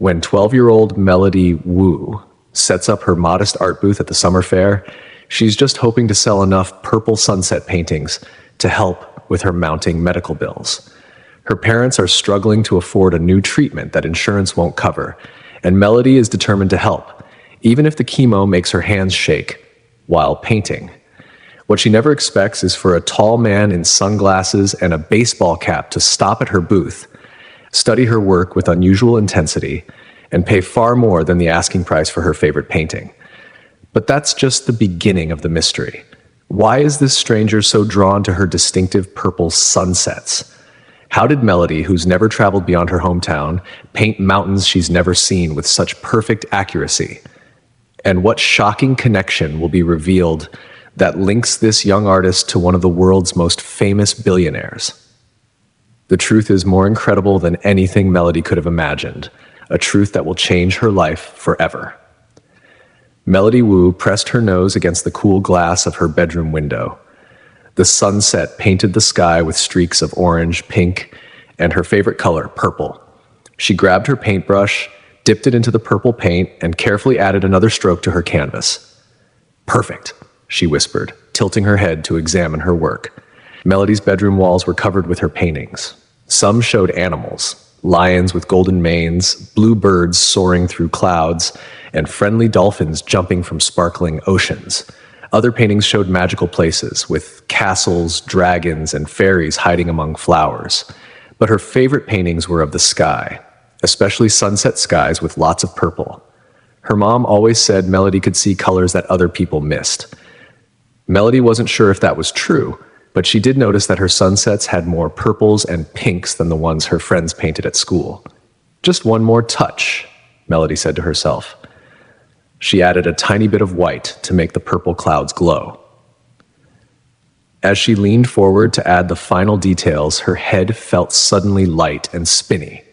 When 12-year-old Melody Wu sets up her modest art booth at the summer fair, she's just hoping to sell enough purple sunset paintings to help with her mounting medical bills. Her parents are struggling to afford a new treatment that insurance won't cover, and Melody is determined to help, even if the chemo makes her hands shake while painting. What she never expects is for a tall man in sunglasses and a baseball cap to stop at her booth, study her work with unusual intensity, and pay far more than the asking price for her favorite painting. But that's just the beginning of the mystery. Why is this stranger so drawn to her distinctive purple sunsets? How did Melody, who's never traveled beyond her hometown, paint mountains she's never seen with such perfect accuracy? And what shocking connection will be revealed that links this young artist to one of the world's most famous billionaires? The truth is more incredible than anything Melody could have imagined, a truth that will change her life forever. Melody Wu pressed her nose against the cool glass of her bedroom window. The sunset painted the sky with streaks of orange, pink, and her favorite color, purple. She grabbed her paintbrush, dipped it into the purple paint, and carefully added another stroke to her canvas. "Perfect," she whispered, tilting her head to examine her work. Melody's bedroom walls were covered with her paintings. Some showed animals, lions with golden manes, blue birds soaring through clouds, and friendly dolphins jumping from sparkling oceans. Other paintings showed magical places, with castles, dragons, and fairies hiding among flowers. But her favorite paintings were of the sky, especially sunset skies with lots of purple. Her mom always said Melody could see colors that other people missed. Melody wasn't sure if that was true, but she did notice that her sunsets had more purples and pinks than the ones her friends painted at school. "Just one more touch," Melody said to herself. She added a tiny bit of white to make the purple clouds glow. As she leaned forward to add the final details, her head felt suddenly light and spinny.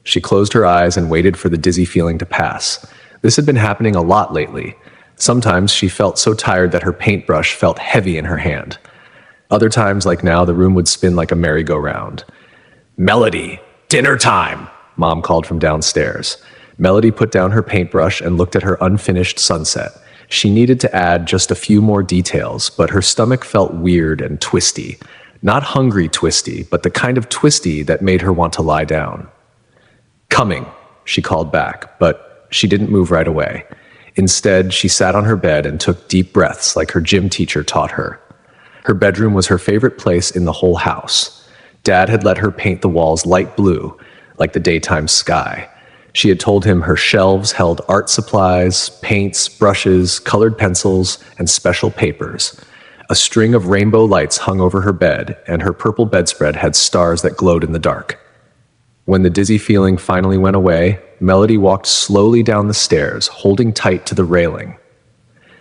She closed her eyes and waited for the dizzy feeling to pass. This had been happening a lot lately. Sometimes she felt so tired that her paintbrush felt heavy in her hand. Other times, like now, the room would spin like a merry-go-round. "Melody, dinner time!" Mom called from downstairs. Melody put down her paintbrush and looked at her unfinished sunset. She needed to add just a few more details, but her stomach felt weird and twisty. Not hungry twisty, but the kind of twisty that made her want to lie down. "Coming," she called back, but she didn't move right away. Instead, she sat on her bed and took deep breaths like her gym teacher taught her. Her bedroom was her favorite place in the whole house. Dad had let her paint the walls light blue, like the daytime sky. She had told him her shelves held art supplies, paints, brushes, colored pencils, and special papers. A string of rainbow lights hung over her bed, and her purple bedspread had stars that glowed in the dark. When the dizzy feeling finally went away, Melody walked slowly down the stairs, holding tight to the railing.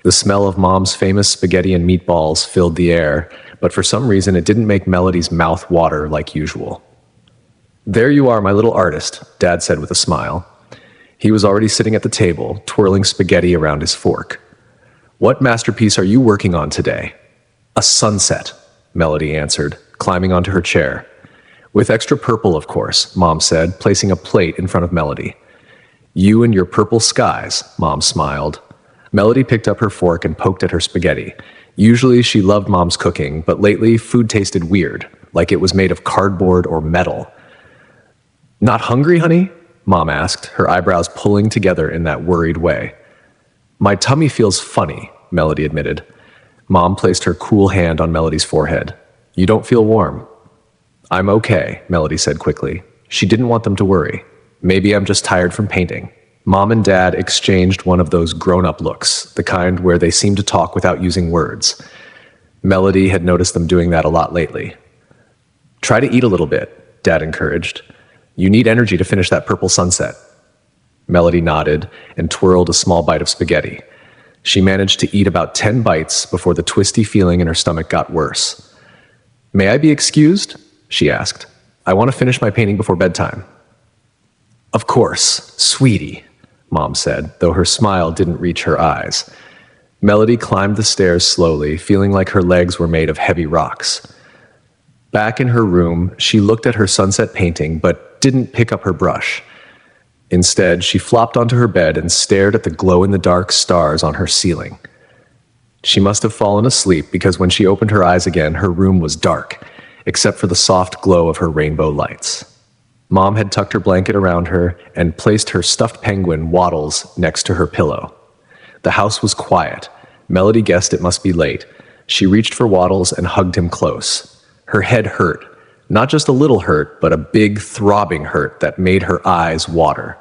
The smell of Mom's famous spaghetti and meatballs filled the air, but for some reason it didn't make Melody's mouth water like usual. "There you are, my little artist," Dad said with a smile. He was already sitting at the table, twirling spaghetti around his fork. "What masterpiece are you working on today?" "A sunset," Melody answered, climbing onto her chair. "With extra purple, of course," Mom said, placing a plate in front of Melody. "You and your purple skies," Mom smiled. Melody picked up her fork and poked at her spaghetti. Usually she loved Mom's cooking, but lately food tasted weird, like it was made of cardboard or metal. "Not hungry, honey?" Mom asked, her eyebrows pulling together in that worried way. "My tummy feels funny," Melody admitted. Mom placed her cool hand on Melody's forehead. "You don't feel warm." "I'm okay," Melody said quickly. She didn't want them to worry. "Maybe I'm just tired from painting." Mom and Dad exchanged one of those grown-up looks, the kind where they seem to talk without using words. Melody had noticed them doing that a lot lately. "Try to eat a little bit," Dad encouraged. "You need energy to finish that purple sunset." Melody nodded and twirled a small bite of spaghetti. She managed to eat about 10 bites before the twisty feeling in her stomach got worse. "May I be excused?" she asked. "I want to finish my painting before bedtime." "Of course, sweetie," Mom said, though her smile didn't reach her eyes. Melody climbed the stairs slowly, feeling like her legs were made of heavy rocks. Back in her room, she looked at her sunset painting, but didn't pick up her brush. Instead, she flopped onto her bed and stared at the glow-in-the-dark stars on her ceiling. She must have fallen asleep because when she opened her eyes again, her room was dark, except for the soft glow of her rainbow lights. Mom had tucked her blanket around her and placed her stuffed penguin, Waddles, next to her pillow. The house was quiet. Melody guessed it must be late. She reached for Waddles and hugged him close. Her head hurt. Not just a little hurt, but a big, throbbing hurt that made her eyes water.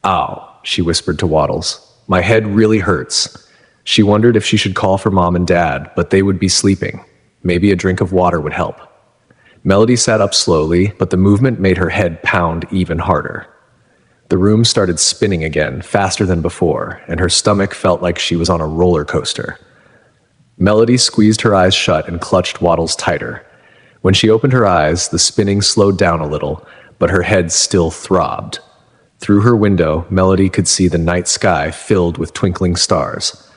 "Ow," she whispered to Waddles. "My head really hurts." She wondered if she should call for Mom and Dad, but they would be sleeping. Maybe a drink of water would help. Melody sat up slowly, but the movement made her head pound even harder. The room started spinning again, faster than before, and her stomach felt like she was on a roller coaster. Melody squeezed her eyes shut and clutched Waddles tighter. When she opened her eyes, the spinning slowed down a little, but her head still throbbed. Through her window, Melody could see the night sky filled with twinkling stars.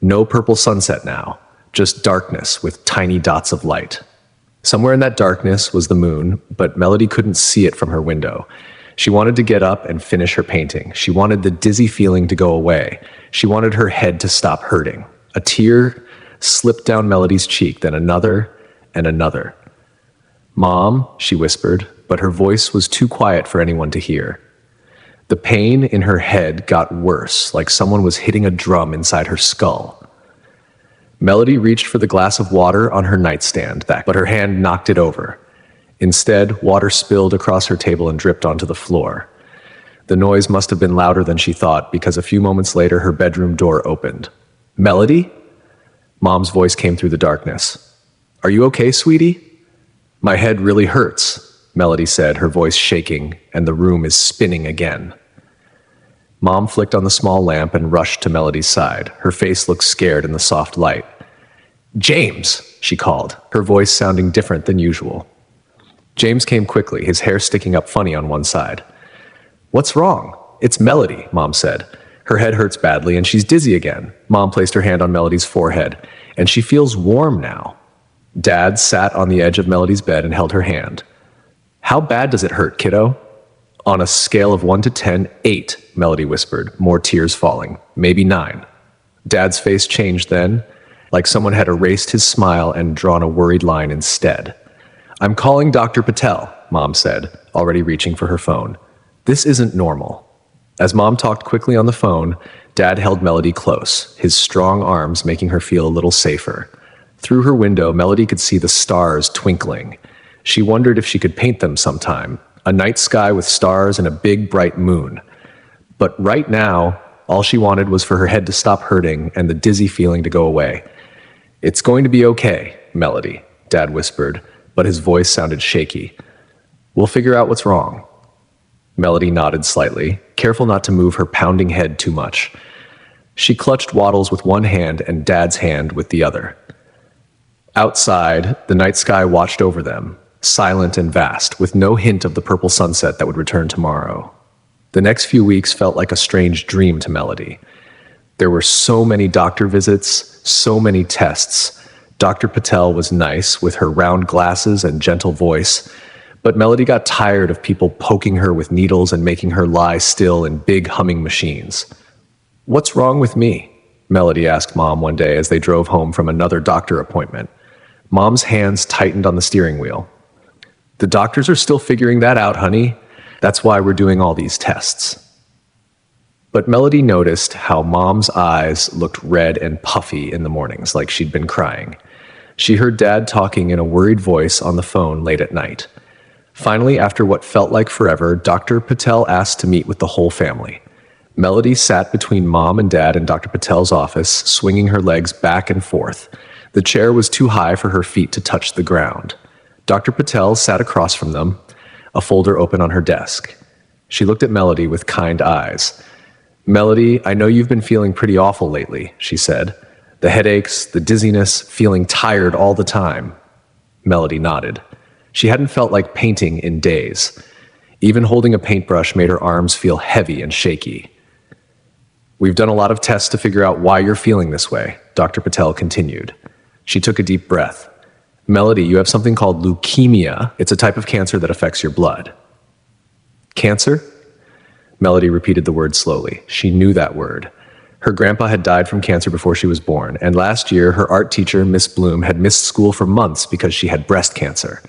No purple sunset now, just darkness with tiny dots of light. Somewhere in that darkness was the moon, but Melody couldn't see it from her window. She wanted to get up and finish her painting. She wanted the dizzy feeling to go away. She wanted her head to stop hurting. A tear slipped down Melody's cheek, then another and another. "Mom," she whispered, but her voice was too quiet for anyone to hear. The pain in her head got worse, like someone was hitting a drum inside her skull. Melody reached for the glass of water on her nightstand, but her hand knocked it over. Instead, water spilled across her table and dripped onto the floor. The noise must have been louder than she thought, because a few moments later her bedroom door opened. "Melody?" Mom's voice came through the darkness. "Are you okay, sweetie?" "My head really hurts," Melody said, her voice shaking, and the room is spinning again. Mom flicked on the small lamp and rushed to Melody's side. Her face looked scared in the soft light. "James!" she called, her voice sounding different than usual. James came quickly, his hair sticking up funny on one side. "What's wrong?" "It's Melody," Mom said. "Her head hurts badly and she's dizzy again." Mom placed her hand on Melody's forehead. "And she feels warm now." Dad sat on the edge of Melody's bed and held her hand. "How bad does it hurt, kiddo?" "On a scale of 1 to 10, 8, Melody whispered, more tears falling. "Maybe 9. Dad's face changed then, like someone had erased his smile and drawn a worried line instead. "I'm calling Dr. Patel," Mom said, already reaching for her phone. "This isn't normal." As Mom talked quickly on the phone, Dad held Melody close, his strong arms making her feel a little safer. Through her window, Melody could see the stars twinkling. She wondered if she could paint them sometime, a night sky with stars and a big, bright moon. But right now, all she wanted was for her head to stop hurting and the dizzy feeling to go away. "It's going to be okay, Melody," Dad whispered, but his voice sounded shaky. "We'll figure out what's wrong." Melody nodded slightly, careful not to move her pounding head too much. She clutched Waddles with one hand and Dad's hand with the other. Outside, the night sky watched over them, silent and vast, with no hint of the purple sunset that would return tomorrow. The next few weeks felt like a strange dream to Melody. There were so many doctor visits, so many tests. Dr. Patel was nice, with her round glasses and gentle voice, but Melody got tired of people poking her with needles and making her lie still in big humming machines. "What's wrong with me?" Melody asked Mom one day as they drove home from another doctor appointment. Mom's hands tightened on the steering wheel. "The doctors are still figuring that out, honey. That's why we're doing all these tests." But Melody noticed how Mom's eyes looked red and puffy in the mornings, like she'd been crying. She heard Dad talking in a worried voice on the phone late at night. Finally, after what felt like forever, Dr. Patel asked to meet with the whole family. Melody sat between Mom and Dad in Dr. Patel's office, swinging her legs back and forth. The chair was too high for her feet to touch the ground. Dr. Patel sat across from them, a folder open on her desk. She looked at Melody with kind eyes. "Melody, I know you've been feeling pretty awful lately," she said. "The headaches, the dizziness, feeling tired all the time." Melody nodded. She hadn't felt like painting in days. Even holding a paintbrush made her arms feel heavy and shaky. "We've done a lot of tests to figure out why you're feeling this way," Dr. Patel continued. She took a deep breath. "Melody, you have something called leukemia. It's a type of cancer that affects your blood." "Cancer?" Melody repeated the word slowly. She knew that word. Her grandpa had died from cancer before she was born, and last year her art teacher, Miss Bloom, had missed school for months because she had breast cancer.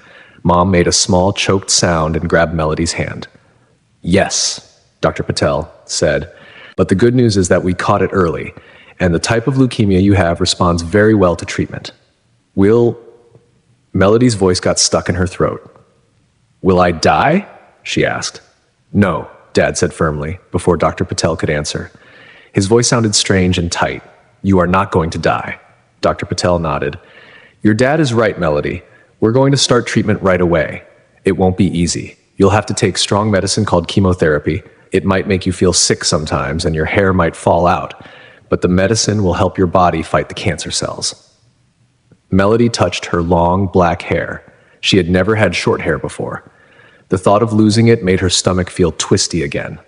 Mom made a small, choked sound and grabbed Melody's hand. Yes, Dr. Patel said, but the good news is that we caught it early, and the type of leukemia you have responds very well to treatment. Melody's voice got stuck in her throat. Will I die? She asked. No, Dad said firmly, before Dr. Patel could answer. His voice sounded strange and tight. You are not going to die. Dr. Patel nodded. Your dad is right, Melody. We're going to start treatment right away. It won't be easy. You'll have to take strong medicine called chemotherapy. It might make you feel sick sometimes and your hair might fall out, but the medicine will help your body fight the cancer cells. Melody touched her long, black hair. She had never had short hair before. The thought of losing it made her stomach feel twisty again.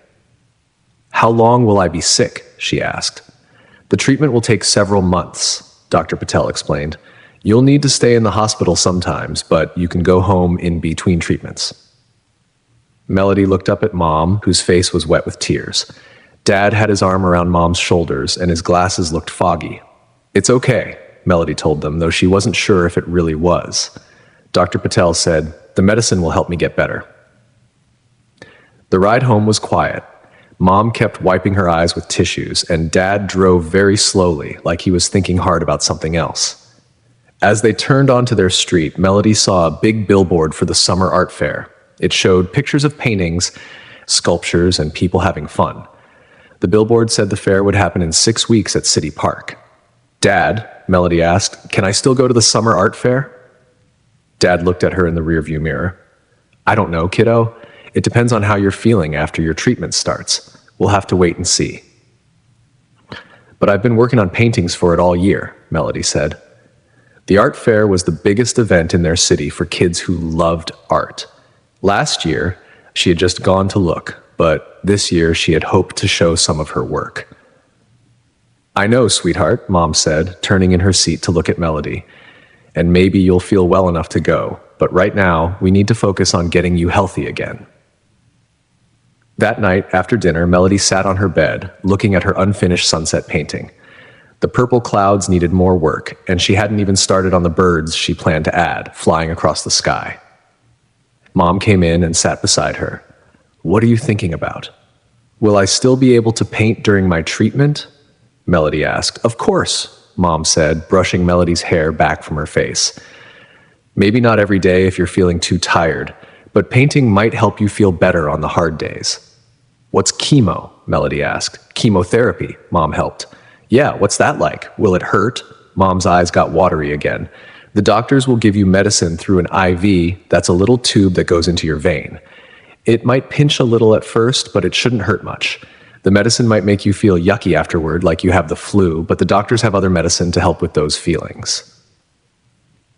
How long will I be sick? She asked. The treatment will take several months, Dr. Patel explained. You'll need to stay in the hospital sometimes, but you can go home in between treatments. Melody looked up at Mom, whose face was wet with tears. Dad had his arm around Mom's shoulders, and his glasses looked foggy. It's okay, Melody told them, though she wasn't sure if it really was. Dr. Patel said, the medicine will help me get better. The ride home was quiet. Mom kept wiping her eyes with tissues, and Dad drove very slowly, like he was thinking hard about something else. As they turned onto their street, Melody saw a big billboard for the summer art fair. It showed pictures of paintings, sculptures, and people having fun. The billboard said the fair would happen in 6 weeks at City Park. Dad, Melody asked, can I still go to the summer art fair? Dad looked at her in the rearview mirror. I don't know, kiddo. It depends on how you're feeling after your treatment starts. We'll have to wait and see. But I've been working on paintings for it all year, Melody said. The art fair was the biggest event in their city for kids who loved art. Last year, she had just gone to look, but this year she had hoped to show some of her work. I know, sweetheart, Mom said, turning in her seat to look at Melody. And maybe you'll feel well enough to go, but right now we need to focus on getting you healthy again. That night, after dinner, Melody sat on her bed, looking at her unfinished sunset painting. The purple clouds needed more work, and she hadn't even started on the birds she planned to add, flying across the sky. Mom came in and sat beside her. What are you thinking about? Will I still be able to paint during my treatment? Melody asked. Of course, Mom said, brushing Melody's hair back from her face. Maybe not every day if you're feeling too tired, but painting might help you feel better on the hard days. What's chemo? Melody asked. Chemotherapy, Mom helped. Yeah, what's that like? Will it hurt? Mom's eyes got watery again. The doctors will give you medicine through an IV, that's a little tube that goes into your vein. It might pinch a little at first, but it shouldn't hurt much. The medicine might make you feel yucky afterward, like you have the flu, but the doctors have other medicine to help with those feelings.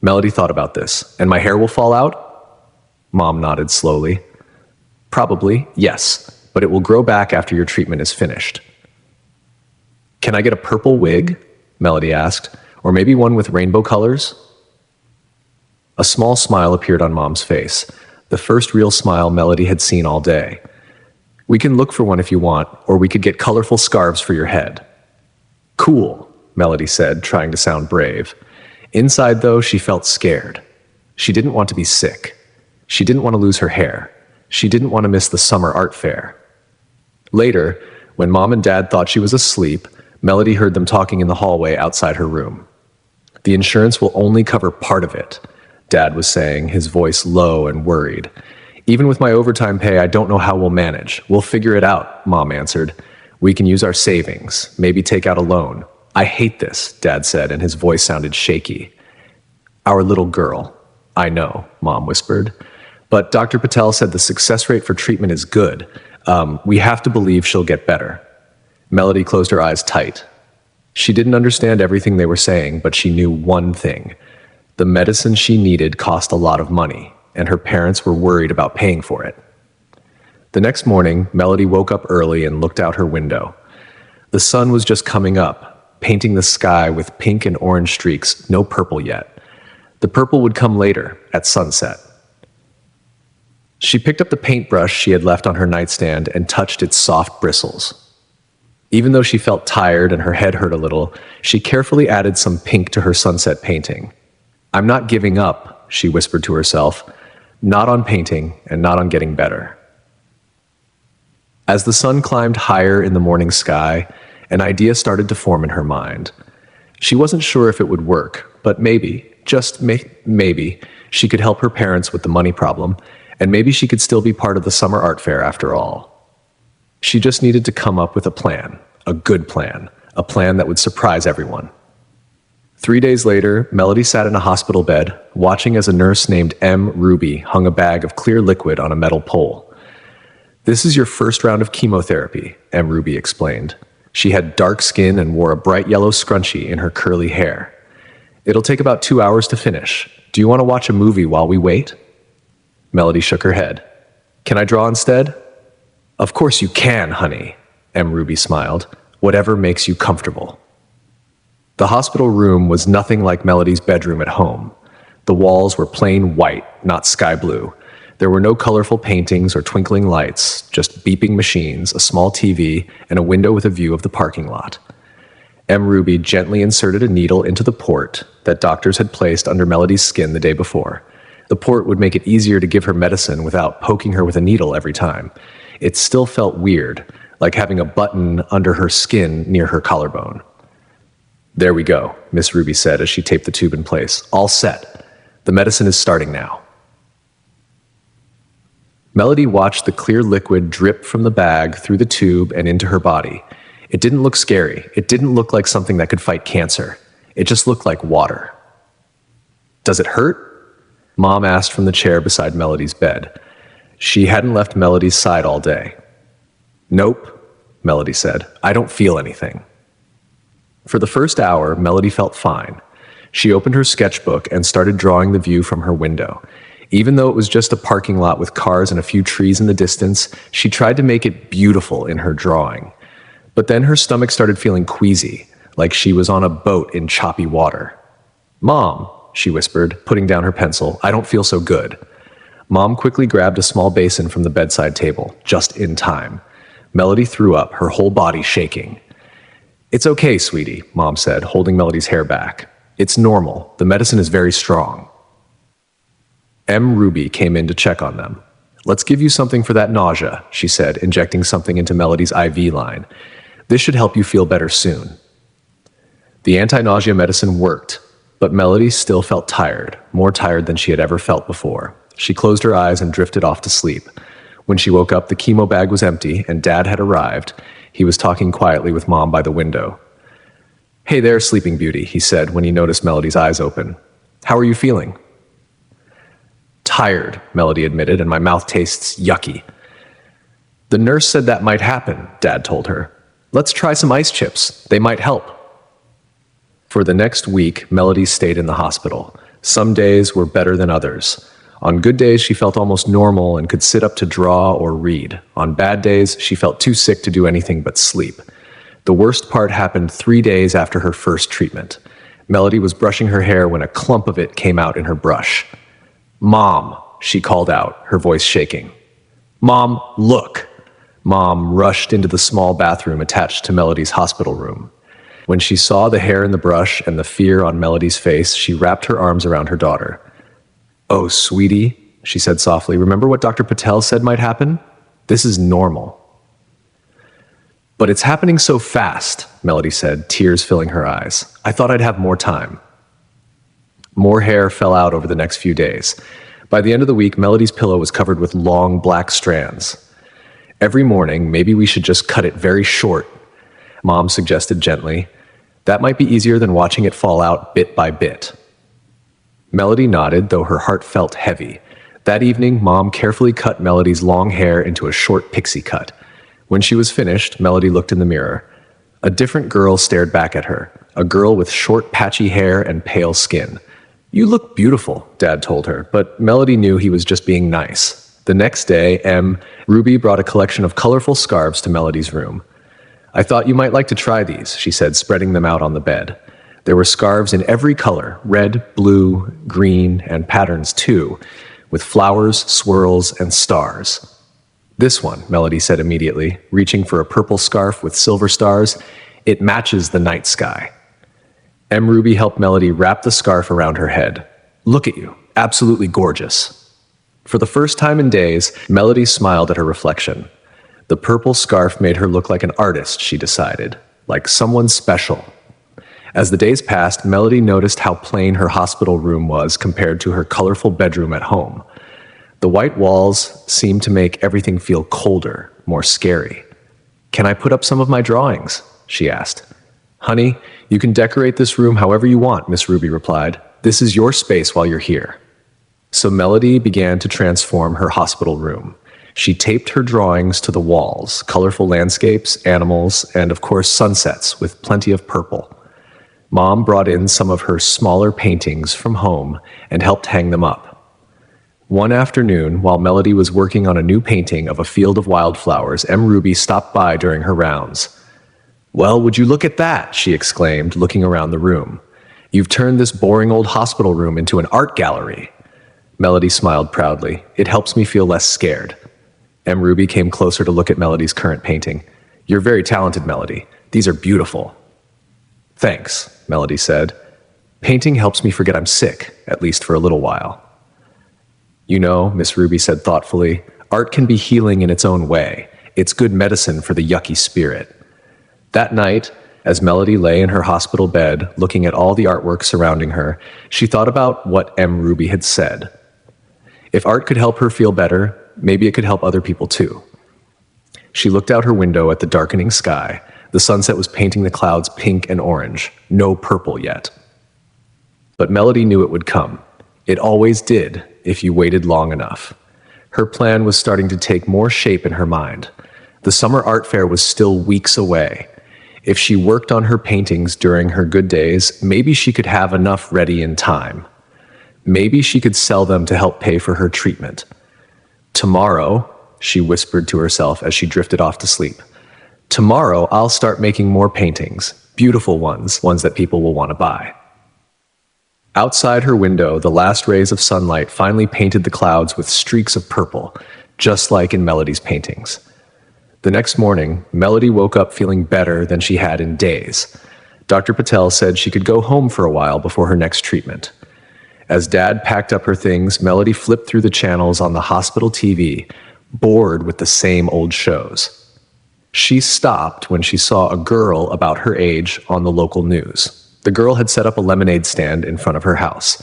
Melody thought about this. And my hair will fall out? Mom nodded slowly. Probably, yes, but it will grow back after your treatment is finished. Can I get a purple wig? Melody asked. Or maybe one with rainbow colors? A small smile appeared on Mom's face, the first real smile Melody had seen all day. We can look for one if you want, or we could get colorful scarves for your head. Cool, Melody said, trying to sound brave. Inside, though, she felt scared. She didn't want to be sick. She didn't want to lose her hair. She didn't want to miss the summer art fair. Later, when Mom and Dad thought she was asleep, Melody heard them talking in the hallway outside her room. The insurance will only cover part of it, Dad was saying, his voice low and worried. Even with my overtime pay, I don't know how we'll manage. We'll figure it out, Mom answered. We can use our savings, maybe take out a loan. I hate this, Dad said, and his voice sounded shaky. Our little girl. I know, Mom whispered. But Dr. Patel said the success rate for treatment is good. We have to believe she'll get better. Melody closed her eyes tight. She didn't understand everything they were saying, but she knew one thing. The medicine she needed cost a lot of money, and her parents were worried about paying for it. The next morning, Melody woke up early and looked out her window. The sun was just coming up, painting the sky with pink and orange streaks, no purple yet. The purple would come later, at sunset. She picked up the paintbrush she had left on her nightstand and touched its soft bristles. Even though she felt tired and her head hurt a little, she carefully added some pink to her sunset painting. "I'm not giving up," she whispered to herself, "not on painting and not on getting better." As the sun climbed higher in the morning sky, an idea started to form in her mind. She wasn't sure if it would work, but maybe, maybe, she could help her parents with the money problem, and maybe she could still be part of the summer art fair after all. She just needed to come up with a plan, a good plan, a plan that would surprise everyone. 3 days later, Melody sat in a hospital bed, watching as a nurse named M. Ruby hung a bag of clear liquid on a metal pole. "This is your first round of chemotherapy," M. Ruby explained. She had dark skin and wore a bright yellow scrunchie in her curly hair. "It'll take about 2 hours to finish. Do you want to watch a movie while we wait?" Melody shook her head. "Can I draw instead?" "Of course you can, honey," M. Ruby smiled. "Whatever makes you comfortable." The hospital room was nothing like Melody's bedroom at home. The walls were plain white, not sky blue. There were no colorful paintings or twinkling lights, just beeping machines, a small TV, and a window with a view of the parking lot. M. Ruby gently inserted a needle into the port that doctors had placed under Melody's skin the day before. The port would make it easier to give her medicine without poking her with a needle every time. It still felt weird, like having a button under her skin near her collarbone. "There we go," Miss Ruby said as she taped the tube in place. "All set. The medicine is starting now." Melody watched the clear liquid drip from the bag through the tube and into her body. It didn't look scary. It didn't look like something that could fight cancer. It just looked like water. "Does it hurt?" Mom asked from the chair beside Melody's bed. She hadn't left Melody's side all day. "Nope," Melody said. "I don't feel anything." For the first hour, Melody felt fine. She opened her sketchbook and started drawing the view from her window. Even though it was just a parking lot with cars and a few trees in the distance, she tried to make it beautiful in her drawing. But then her stomach started feeling queasy, like she was on a boat in choppy water. "Mom," she whispered, putting down her pencil, "I don't feel so good." Mom quickly grabbed a small basin from the bedside table, just in time. Melody threw up, her whole body shaking. "It's okay, sweetie," Mom said, holding Melody's hair back. "It's normal. The medicine is very strong." M. Ruby came in to check on them. "Let's give you something for that nausea," she said, injecting something into Melody's IV line. "This should help you feel better soon." The anti-nausea medicine worked, but Melody still felt tired, more tired than she had ever felt before. She closed her eyes and drifted off to sleep. When she woke up, the chemo bag was empty, and Dad had arrived. He was talking quietly with Mom by the window. "Hey there, Sleeping Beauty," he said when he noticed Melody's eyes open. "How are you feeling?" "Tired," Melody admitted, "and my mouth tastes yucky." "The nurse said that might happen," Dad told her. "Let's try some ice chips. They might help." For the next week, Melody stayed in the hospital. Some days were better than others. On good days, she felt almost normal and could sit up to draw or read. On bad days, she felt too sick to do anything but sleep. The worst part happened 3 days after her first treatment. Melody was brushing her hair when a clump of it came out in her brush. "Mom," she called out, her voice shaking. "Mom, look." Mom rushed into the small bathroom attached to Melody's hospital room. When she saw the hair in the brush and the fear on Melody's face, she wrapped her arms around her daughter. "Oh, sweetie," she said softly, "remember what Dr. Patel said might happen? This is normal." "But it's happening so fast," Melody said, tears filling her eyes. "I thought I'd have more time." More hair fell out over the next few days. By the end of the week, Melody's pillow was covered with long black strands. "Every morning, maybe we should just cut it very short," Mom suggested gently. "That might be easier than watching it fall out bit by bit." Melody nodded, though her heart felt heavy. That evening, Mom carefully cut Melody's long hair into a short pixie cut. When she was finished, Melody looked in the mirror. A different girl stared back at her, a girl with short, patchy hair and pale skin. "You look beautiful," Dad told her, but Melody knew he was just being nice. The next day, Ruby brought a collection of colorful scarves to Melody's room. "I thought you might like to try these," she said, spreading them out on the bed. There were scarves in every color, red, blue, green, and patterns too. with flowers, swirls, and stars. This one, Melody said immediately, reaching for a purple scarf with silver stars. It matches the night sky. M. Ruby helped Melody wrap the scarf around her head. Look at you, absolutely gorgeous. For the first time in days, Melody smiled at her reflection. The purple scarf made her look like an artist, she decided, like someone special. As the days passed, Melody noticed how plain her hospital room was compared to her colorful bedroom at home. The white walls seemed to make everything feel colder, more scary. "Can I put up some of my drawings?" she asked. "Honey, you can decorate this room however you want," Miss Ruby replied. "This is your space while you're here." So Melody began to transform her hospital room. She taped her drawings to the walls, colorful landscapes, animals, and of course sunsets with plenty of purple. Mom brought in some of her smaller paintings from home and helped hang them up. One afternoon, while Melody was working on a new painting of a field of wildflowers, M. Ruby stopped by during her rounds. "Well, would you look at that?" she exclaimed, looking around the room. "You've turned this boring old hospital room into an art gallery." Melody smiled proudly. "It helps me feel less scared." M. Ruby came closer to look at Melody's current painting. "You're very talented, Melody. These are beautiful." "Thanks," Melody said. "Painting helps me forget I'm sick, at least for a little while." "You know," Miss Ruby said thoughtfully, "art can be healing in its own way. It's good medicine for the yucky spirit." That night, as Melody lay in her hospital bed, looking at all the artwork surrounding her, she thought about what M. Ruby had said. If art could help her feel better, maybe it could help other people too. She looked out her window at the darkening sky. The sunset was painting the clouds pink and orange, no purple yet. But Melody knew it would come. It always did, if you waited long enough. Her plan was starting to take more shape in her mind. The summer art fair was still weeks away. If she worked on her paintings during her good days, maybe she could have enough ready in time. Maybe she could sell them to help pay for her treatment. "Tomorrow," she whispered to herself as she drifted off to sleep, "tomorrow I'll start making more paintings, beautiful ones that people will want to buy." Outside her window, the last rays of sunlight finally painted the clouds with streaks of purple, just like in Melody's paintings. The next morning, Melody woke up feeling better than she had in days. Dr. Patel said she could go home for a while before her next treatment. As Dad packed up her things, Melody flipped through the channels on the hospital TV, bored with the same old shows. She stopped when she saw a girl about her age on the local news. The girl had set up a lemonade stand in front of her house.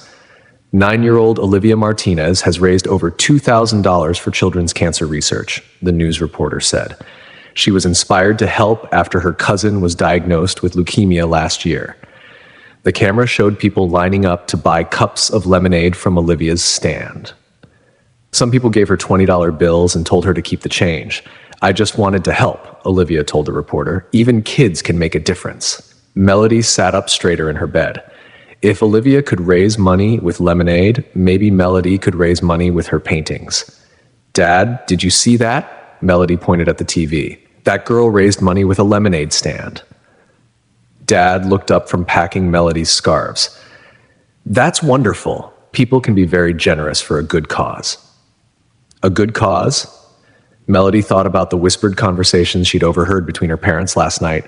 9-year-old Olivia Martinez has raised over $2,000 for children's cancer research, the news reporter said. She was inspired to help after her cousin was diagnosed with leukemia last year. The camera showed people lining up to buy cups of lemonade from Olivia's stand. Some people gave her $20 bills and told her to keep the change. "I just wanted to help," Olivia told the reporter. "Even kids can make a difference." Melody sat up straighter in her bed. If Olivia could raise money with lemonade, maybe Melody could raise money with her paintings. "Dad, did you see that?" Melody pointed at the TV. "That girl raised money with a lemonade stand." Dad looked up from packing Melody's scarves. "That's wonderful. People can be very generous for a good cause." A good cause? Melody thought about the whispered conversations she'd overheard between her parents last night.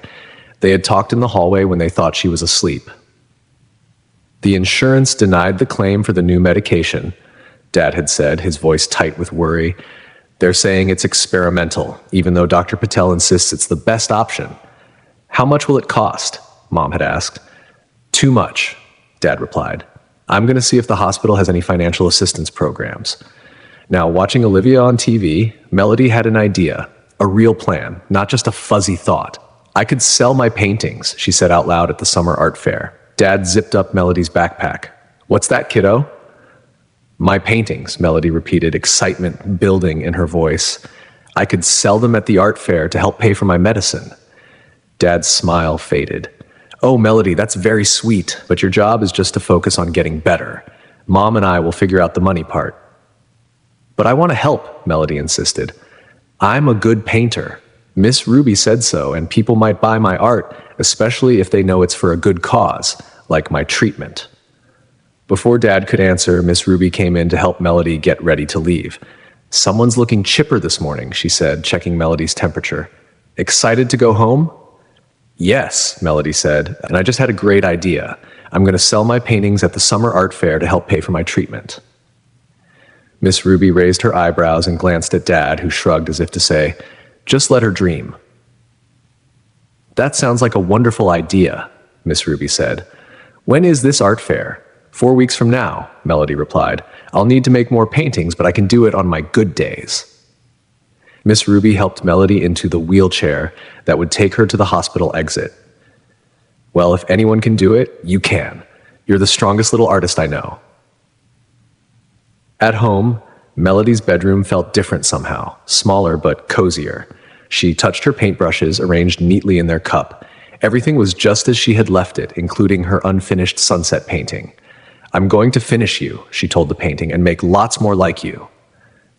They had talked in the hallway when they thought she was asleep. "The insurance denied the claim for the new medication," Dad had said, his voice tight with worry. "They're saying it's experimental, even though Dr. Patel insists it's the best option." "How much will it cost?" Mom had asked. "Too much," Dad replied. "I'm going to see if the hospital has any financial assistance programs." Now, watching Olivia on TV, Melody had an idea, a real plan, not just a fuzzy thought. "I could sell my paintings," she said out loud at the summer art fair. Dad zipped up Melody's backpack. "What's that, kiddo?" "My paintings," Melody repeated, excitement building in her voice. "I could sell them at the art fair to help pay for my medicine." Dad's smile faded. "Oh, Melody, that's very sweet, but your job is just to focus on getting better. Mom and I will figure out the money part." "But I want to help," Melody insisted. "I'm a good painter. Miss Ruby said so, and people might buy my art, especially if they know it's for a good cause, like my treatment." Before Dad could answer, Miss Ruby came in to help Melody get ready to leave. "Someone's looking chipper this morning," she said, checking Melody's temperature. "Excited to go home?" "Yes," Melody said, "and I just had a great idea. I'm going to sell my paintings at the summer art fair to help pay for my treatment." Miss Ruby raised her eyebrows and glanced at Dad, who shrugged as if to say, "Just let her dream." "That sounds like a wonderful idea," Miss Ruby said. "When is this art fair?" "4 weeks from now," Melody replied. "I'll need to make more paintings, but I can do it on my good days." Miss Ruby helped Melody into the wheelchair that would take her to the hospital exit. "Well, if anyone can do it, you can. You're the strongest little artist I know." At home, Melody's bedroom felt different somehow, smaller but cozier. She touched her paintbrushes, arranged neatly in their cup. Everything was just as she had left it, including her unfinished sunset painting. "I'm going to finish you," she told the painting, "and make lots more like you."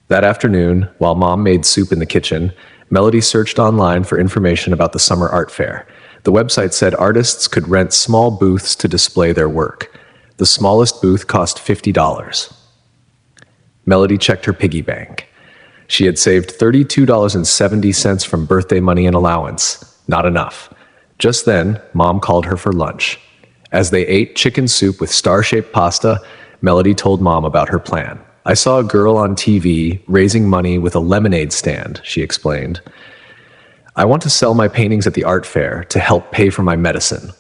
That afternoon, while Mom made soup in the kitchen, Melody searched online for information about the summer art fair. The website said artists could rent small booths to display their work. The smallest booth cost $50. Melody checked her piggy bank. She had saved $32.70 from birthday money and allowance. Not enough. Just then, Mom called her for lunch. As they ate chicken soup with star-shaped pasta, Melody told Mom about her plan. "I saw a girl on TV raising money with a lemonade stand," she explained. "I want to sell my paintings at the art fair to help pay for my medicine."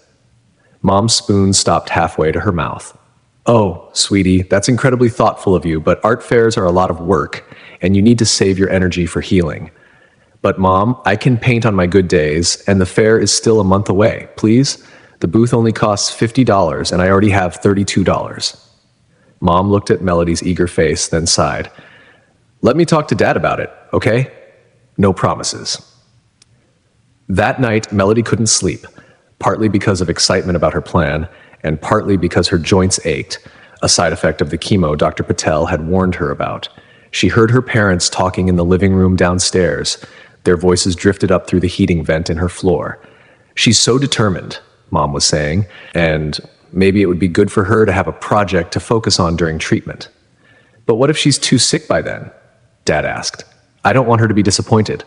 Mom's spoon stopped halfway to her mouth. "Oh, sweetie, that's incredibly thoughtful of you, but art fairs are a lot of work, and you need to save your energy for healing." "But Mom, I can paint on my good days, and the fair is still a month away. Please? The booth only costs $50, and I already have $32. Mom looked at Melody's eager face, then sighed. "Let me talk to Dad about it, okay? No promises." That night, Melody couldn't sleep, partly because of excitement about her plan, and partly because her joints ached, a side effect of the chemo Dr. Patel had warned her about. She heard her parents talking in the living room downstairs. Their voices drifted up through the heating vent in her floor. "She's so determined," Mom was saying, "and maybe it would be good for her to have a project to focus on during treatment." "But what if she's too sick by then?" Dad asked. "I don't want her to be disappointed."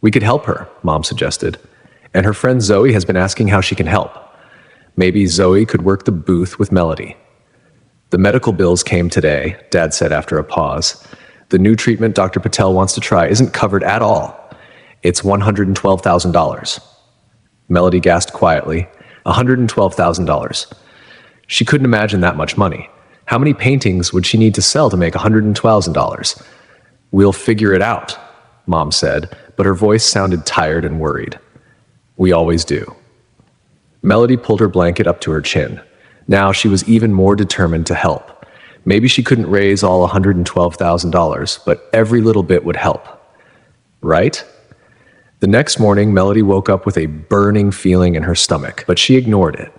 "We could help her," Mom suggested. "And her friend Zoe has been asking how she can help. Maybe Zoe could work the booth with Melody." "The medical bills came today," Dad said after a pause. "The new treatment Dr. Patel wants to try isn't covered at all. It's $112,000. Melody gasped quietly. $112,000. She couldn't imagine that much money. How many paintings would she need to sell to make $112,000? "We'll figure it out," Mom said, but her voice sounded tired and worried. "We always do." Melody pulled her blanket up to her chin. Now she was even more determined to help. Maybe she couldn't raise all $112,000, but every little bit would help. Right? The next morning, Melody woke up with a burning feeling in her stomach, but she ignored it.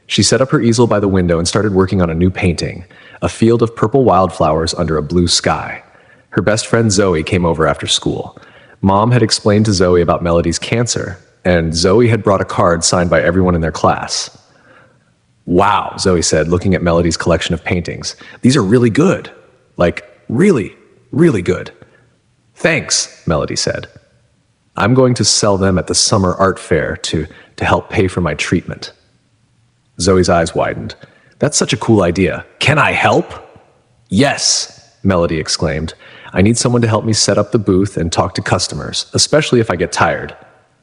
She set up her easel by the window and started working on a new painting, a field of purple wildflowers under a blue sky. Her best friend Zoe came over after school. Mom had explained to Zoe about Melody's cancer, and Zoe had brought a card signed by everyone in their class. "Wow," Zoe said, looking at Melody's collection of paintings. "These are really good. Like, really, really good." "Thanks," Melody said. "I'm going to sell them at the summer art fair to help pay for my treatment." Zoe's eyes widened. "That's such a cool idea. Can I help?" "Yes," Melody exclaimed. "I need someone to help me set up the booth and talk to customers, especially if I get tired."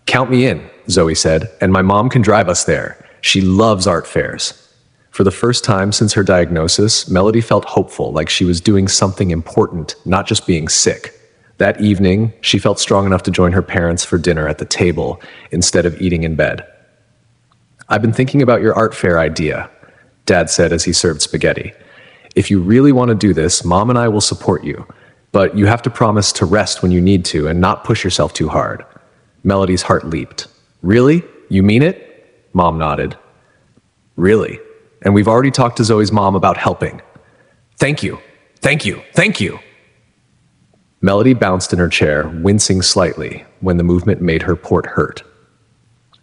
"Count me in," Zoe said, "and my mom can drive us there. She loves art fairs." For the first time since her diagnosis, Melody felt hopeful, like she was doing something important, not just being sick. That evening, she felt strong enough to join her parents for dinner at the table instead of eating in bed. "I've been thinking about your art fair idea," Dad said as he served spaghetti. "If you really want to do this, Mom and I will support you, but you have to promise to rest when you need to and not push yourself too hard." Melody's heart leaped. "Really? You mean it?" Mom nodded. "Really. And we've already talked to Zoe's mom about helping." "Thank you. Thank you. Thank you." Melody bounced in her chair, wincing slightly when the movement made her port hurt.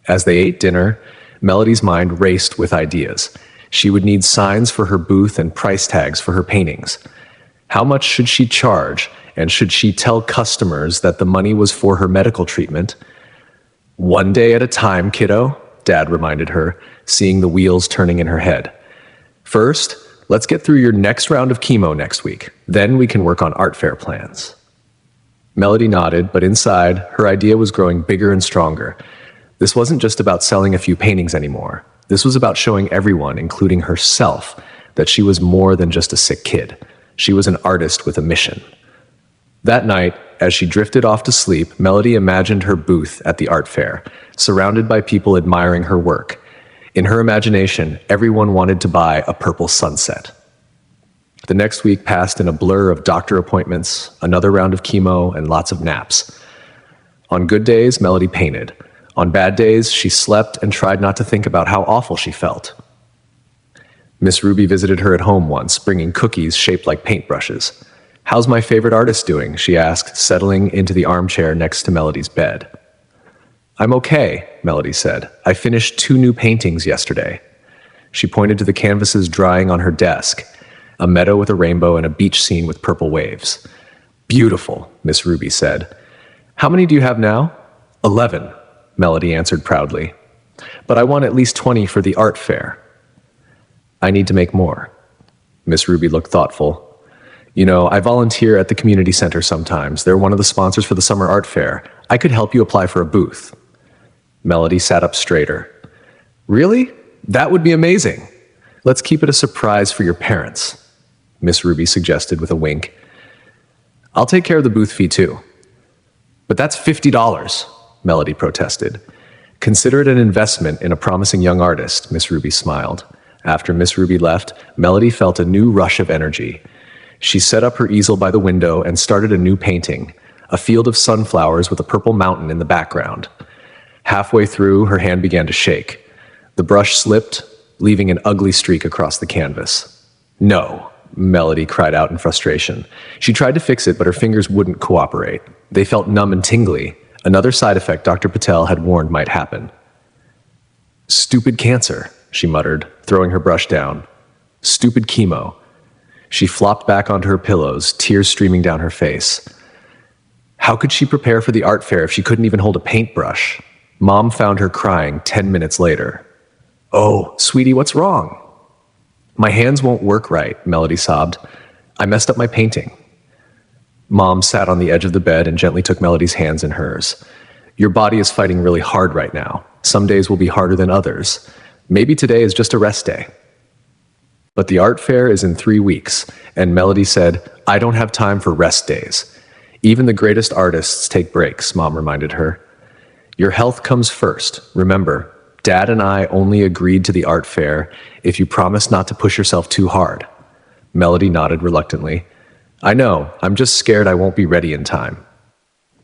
As they ate dinner, Melody's mind raced with ideas. She would need signs for her booth and price tags for her paintings. How much should she charge, and should she tell customers that the money was for her medical treatment? "One day at a time, kiddo," Dad reminded her, seeing the wheels turning in her head. "First, let's get through your next round of chemo next week. Then we can work on art fair plans." Melody nodded, but inside, her idea was growing bigger and stronger. This wasn't just about selling a few paintings anymore. This was about showing everyone, including herself, that she was more than just a sick kid. She was an artist with a mission. That night, as she drifted off to sleep, Melody imagined her booth at the art fair, surrounded by people admiring her work. In her imagination, everyone wanted to buy a purple sunset. The next week passed in a blur of doctor appointments, another round of chemo, and lots of naps. On good days, Melody painted. On bad days, she slept and tried not to think about how awful she felt. Miss Ruby visited her at home once, bringing cookies shaped like paintbrushes. "How's my favorite artist doing?" she asked, settling into the armchair next to Melody's bed. "I'm okay," Melody said. "I finished 2 new paintings yesterday." She pointed to the canvases drying on her desk, a meadow with a rainbow and a beach scene with purple waves. "Beautiful," Miss Ruby said. "How many do you have now?" 11, Melody answered proudly. "But I want at least 20 for the art fair." "I need to make more." Miss Ruby looked thoughtful. "You know, I volunteer at the community center sometimes. They're one of the sponsors for the summer art fair. I could help you apply for a booth." Melody sat up straighter. "Really? That would be amazing. Let's keep it a surprise for your parents," Miss Ruby suggested with a wink. "I'll take care of the booth fee too." "But that's $50, Melody protested. "Consider it an investment in a promising young artist," Miss Ruby smiled. After Miss Ruby left, Melody felt a new rush of energy. She set up her easel by the window and started a new painting, a field of sunflowers with a purple mountain in the background. Halfway through, her hand began to shake. The brush slipped, leaving an ugly streak across the canvas. "No," Melody cried out in frustration. She tried to fix it, but her fingers wouldn't cooperate. They felt numb and tingly, another side effect Dr. Patel had warned might happen. "Stupid cancer," she muttered, throwing her brush down. "Stupid chemo." She flopped back onto her pillows, tears streaming down her face. How could she prepare for the art fair if she couldn't even hold a paintbrush? Mom found her crying 10 minutes later. "Oh, sweetie, what's wrong?" "My hands won't work right," Melody sobbed. "I messed up my painting." Mom sat on the edge of the bed and gently took Melody's hands in hers. "Your body is fighting really hard right now. Some days will be harder than others. Maybe today is just a rest day." But the art fair is in 3 weeks, and Melody said, "I don't have time for rest days. Even the greatest artists take breaks," Mom reminded her. "Your health comes first. Remember, Dad and I only agreed to the art fair if you promise not to push yourself too hard." Melody nodded reluctantly. "I know, I'm just scared I won't be ready in time."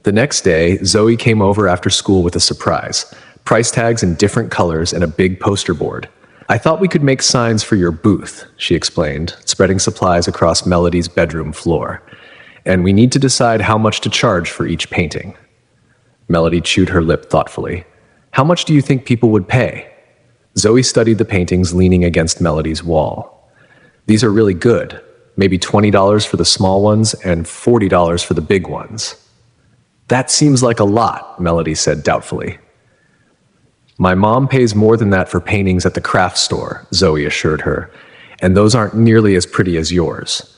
The next day, Zoe came over after school with a surprise. Price tags in different colors and a big poster board. "I thought we could make signs for your booth," she explained, spreading supplies across Melody's bedroom floor. "And we need to decide how much to charge for each painting." Melody chewed her lip thoughtfully. "How much do you think people would pay?" Zoe studied the paintings leaning against Melody's wall. "These are really good. Maybe $20 for the small ones and $40 for the big ones." "That seems like a lot," Melody said doubtfully. "My mom pays more than that for paintings at the craft store," Zoe assured her, "and those aren't nearly as pretty as yours."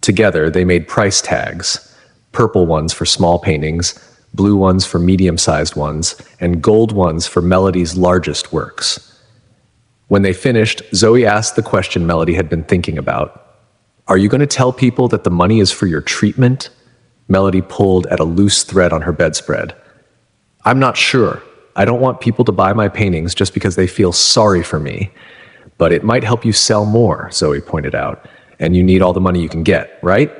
Together, they made price tags, purple ones for small paintings, blue ones for medium-sized ones, and gold ones for Melody's largest works. When they finished, Zoe asked the question Melody had been thinking about. "Are you going to tell people that the money is for your treatment?" Melody pulled at a loose thread on her bedspread. "I'm not sure. I don't want people to buy my paintings just because they feel sorry for me. But it might help you sell more," Zoe pointed out. "And you need all the money you can get, right?"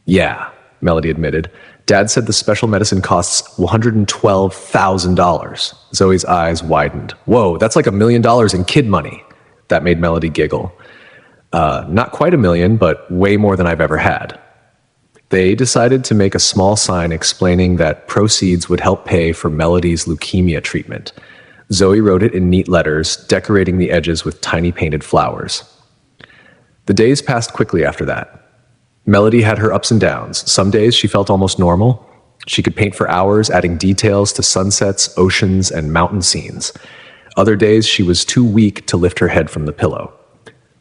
"Yeah," Melody admitted. "Dad said the special medicine costs $112,000. Zoe's eyes widened. "Whoa, that's like $1 million in kid money." That made Melody giggle. Not quite $1 million, but way more than I've ever had." They decided to make a small sign explaining that proceeds would help pay for Melody's leukemia treatment. Zoe wrote it in neat letters, decorating the edges with tiny painted flowers. The days passed quickly after that. Melody had her ups and downs. Some days she felt almost normal. She could paint for hours, adding details to sunsets, oceans, and mountain scenes. Other days she was too weak to lift her head from the pillow.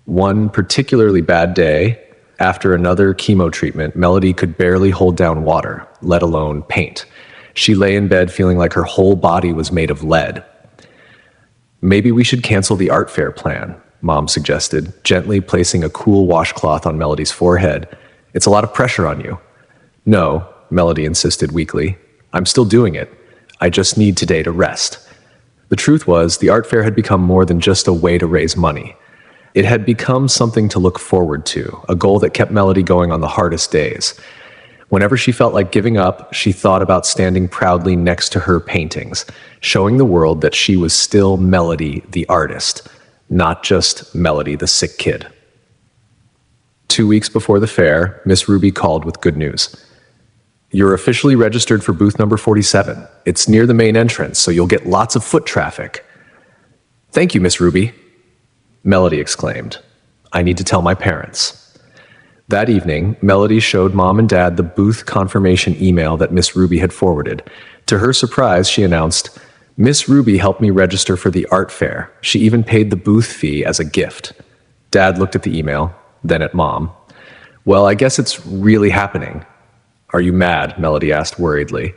One particularly bad day, after another chemo treatment, Melody could barely hold down water, let alone paint. She lay in bed feeling like her whole body was made of lead. Maybe we should cancel the art fair plan, Mom suggested, gently placing a cool washcloth on Melody's forehead. It's a lot of pressure on you. No, Melody insisted weakly. I'm still doing it. I just need today to rest. The truth was, the art fair had become more than just a way to raise money. It had become something to look forward to, a goal that kept Melody going on the hardest days. Whenever she felt like giving up, she thought about standing proudly next to her paintings, showing the world that she was still Melody the artist, not just Melody the sick kid. 2 weeks before the fair, Miss Ruby called with good news. You're officially registered for booth number 47. It's near the main entrance, so you'll get lots of foot traffic. Thank you, Miss Ruby, Melody exclaimed. I need to tell my parents. That evening, Melody showed Mom and Dad the booth confirmation email that Miss Ruby had forwarded. To her surprise, she announced, Miss Ruby helped me register for the art fair. She even paid the booth fee as a gift. Dad looked at the email, then at Mom. Well, I guess it's really happening. Are you mad? Melody asked worriedly.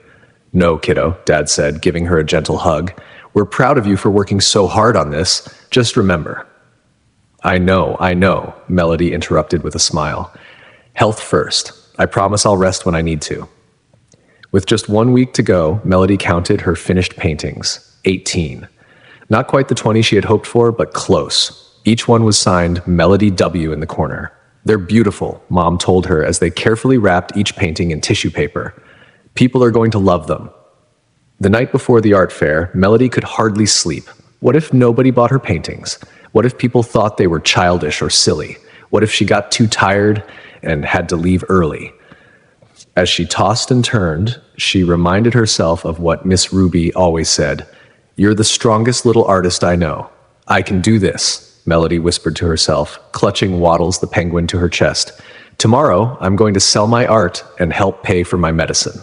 No, kiddo, Dad said, giving her a gentle hug. We're proud of you for working so hard on this. Just remember. I know, Melody interrupted with a smile. Health first. I promise I'll rest when I need to. With just 1 week to go, Melody counted her finished paintings, 18. Not quite the 20 she had hoped for, but close. Each one was signed Melody W in the corner. They're beautiful, Mom told her as they carefully wrapped each painting in tissue paper. People are going to love them. The night before the art fair, Melody could hardly sleep. What if nobody bought her paintings? What if people thought they were childish or silly? What if she got too tired and had to leave early? As she tossed and turned, she reminded herself of what Miss Ruby always said. You're the strongest little artist I know. I can do this, Melody whispered to herself, clutching Waddles the penguin to her chest. Tomorrow, I'm going to sell my art and help pay for my medicine.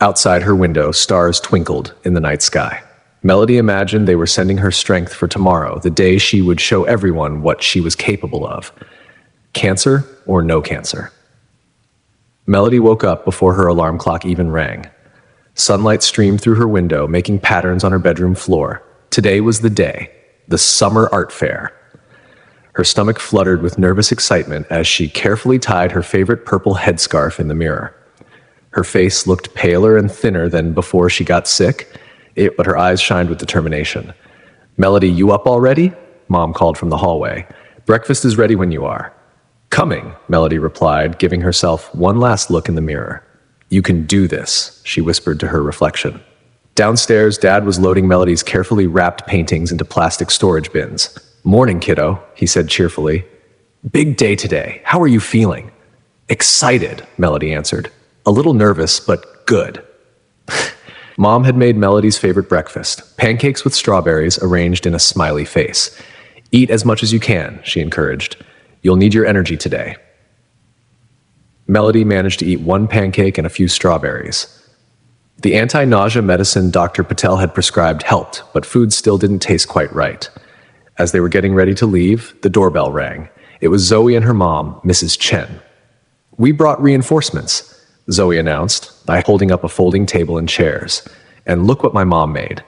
Outside her window, stars twinkled in the night sky. Melody imagined they were sending her strength for tomorrow, the day she would show everyone what she was capable of. Cancer or no cancer. Melody woke up before her alarm clock even rang. Sunlight streamed through her window, making patterns on her bedroom floor. Today was the day, the summer art fair. Her stomach fluttered with nervous excitement as she carefully tied her favorite purple headscarf in the mirror. Her face looked paler and thinner than before she got sick, but her eyes shined with determination. Melody, you up already? Mom called from the hallway. Breakfast is ready when you are. Coming, Melody replied, giving herself one last look in the mirror. You can do this, she whispered to her reflection. Downstairs, Dad was loading Melody's carefully wrapped paintings into plastic storage bins. Morning, kiddo, he said cheerfully. Big day today. How are you feeling? Excited, Melody answered. A little nervous, but good. Mom had made Melody's favorite breakfast, pancakes with strawberries arranged in a smiley face. Eat as much as you can, she encouraged. You'll need your energy today. Melody managed to eat one pancake and a few strawberries. The anti-nausea medicine Dr. Patel had prescribed helped, but food still didn't taste quite right. As they were getting ready to leave, the doorbell rang. It was Zoe and her mom, Mrs. Chen. We brought reinforcements, Zoe announced, by holding up a folding table and chairs. And look what my mom made.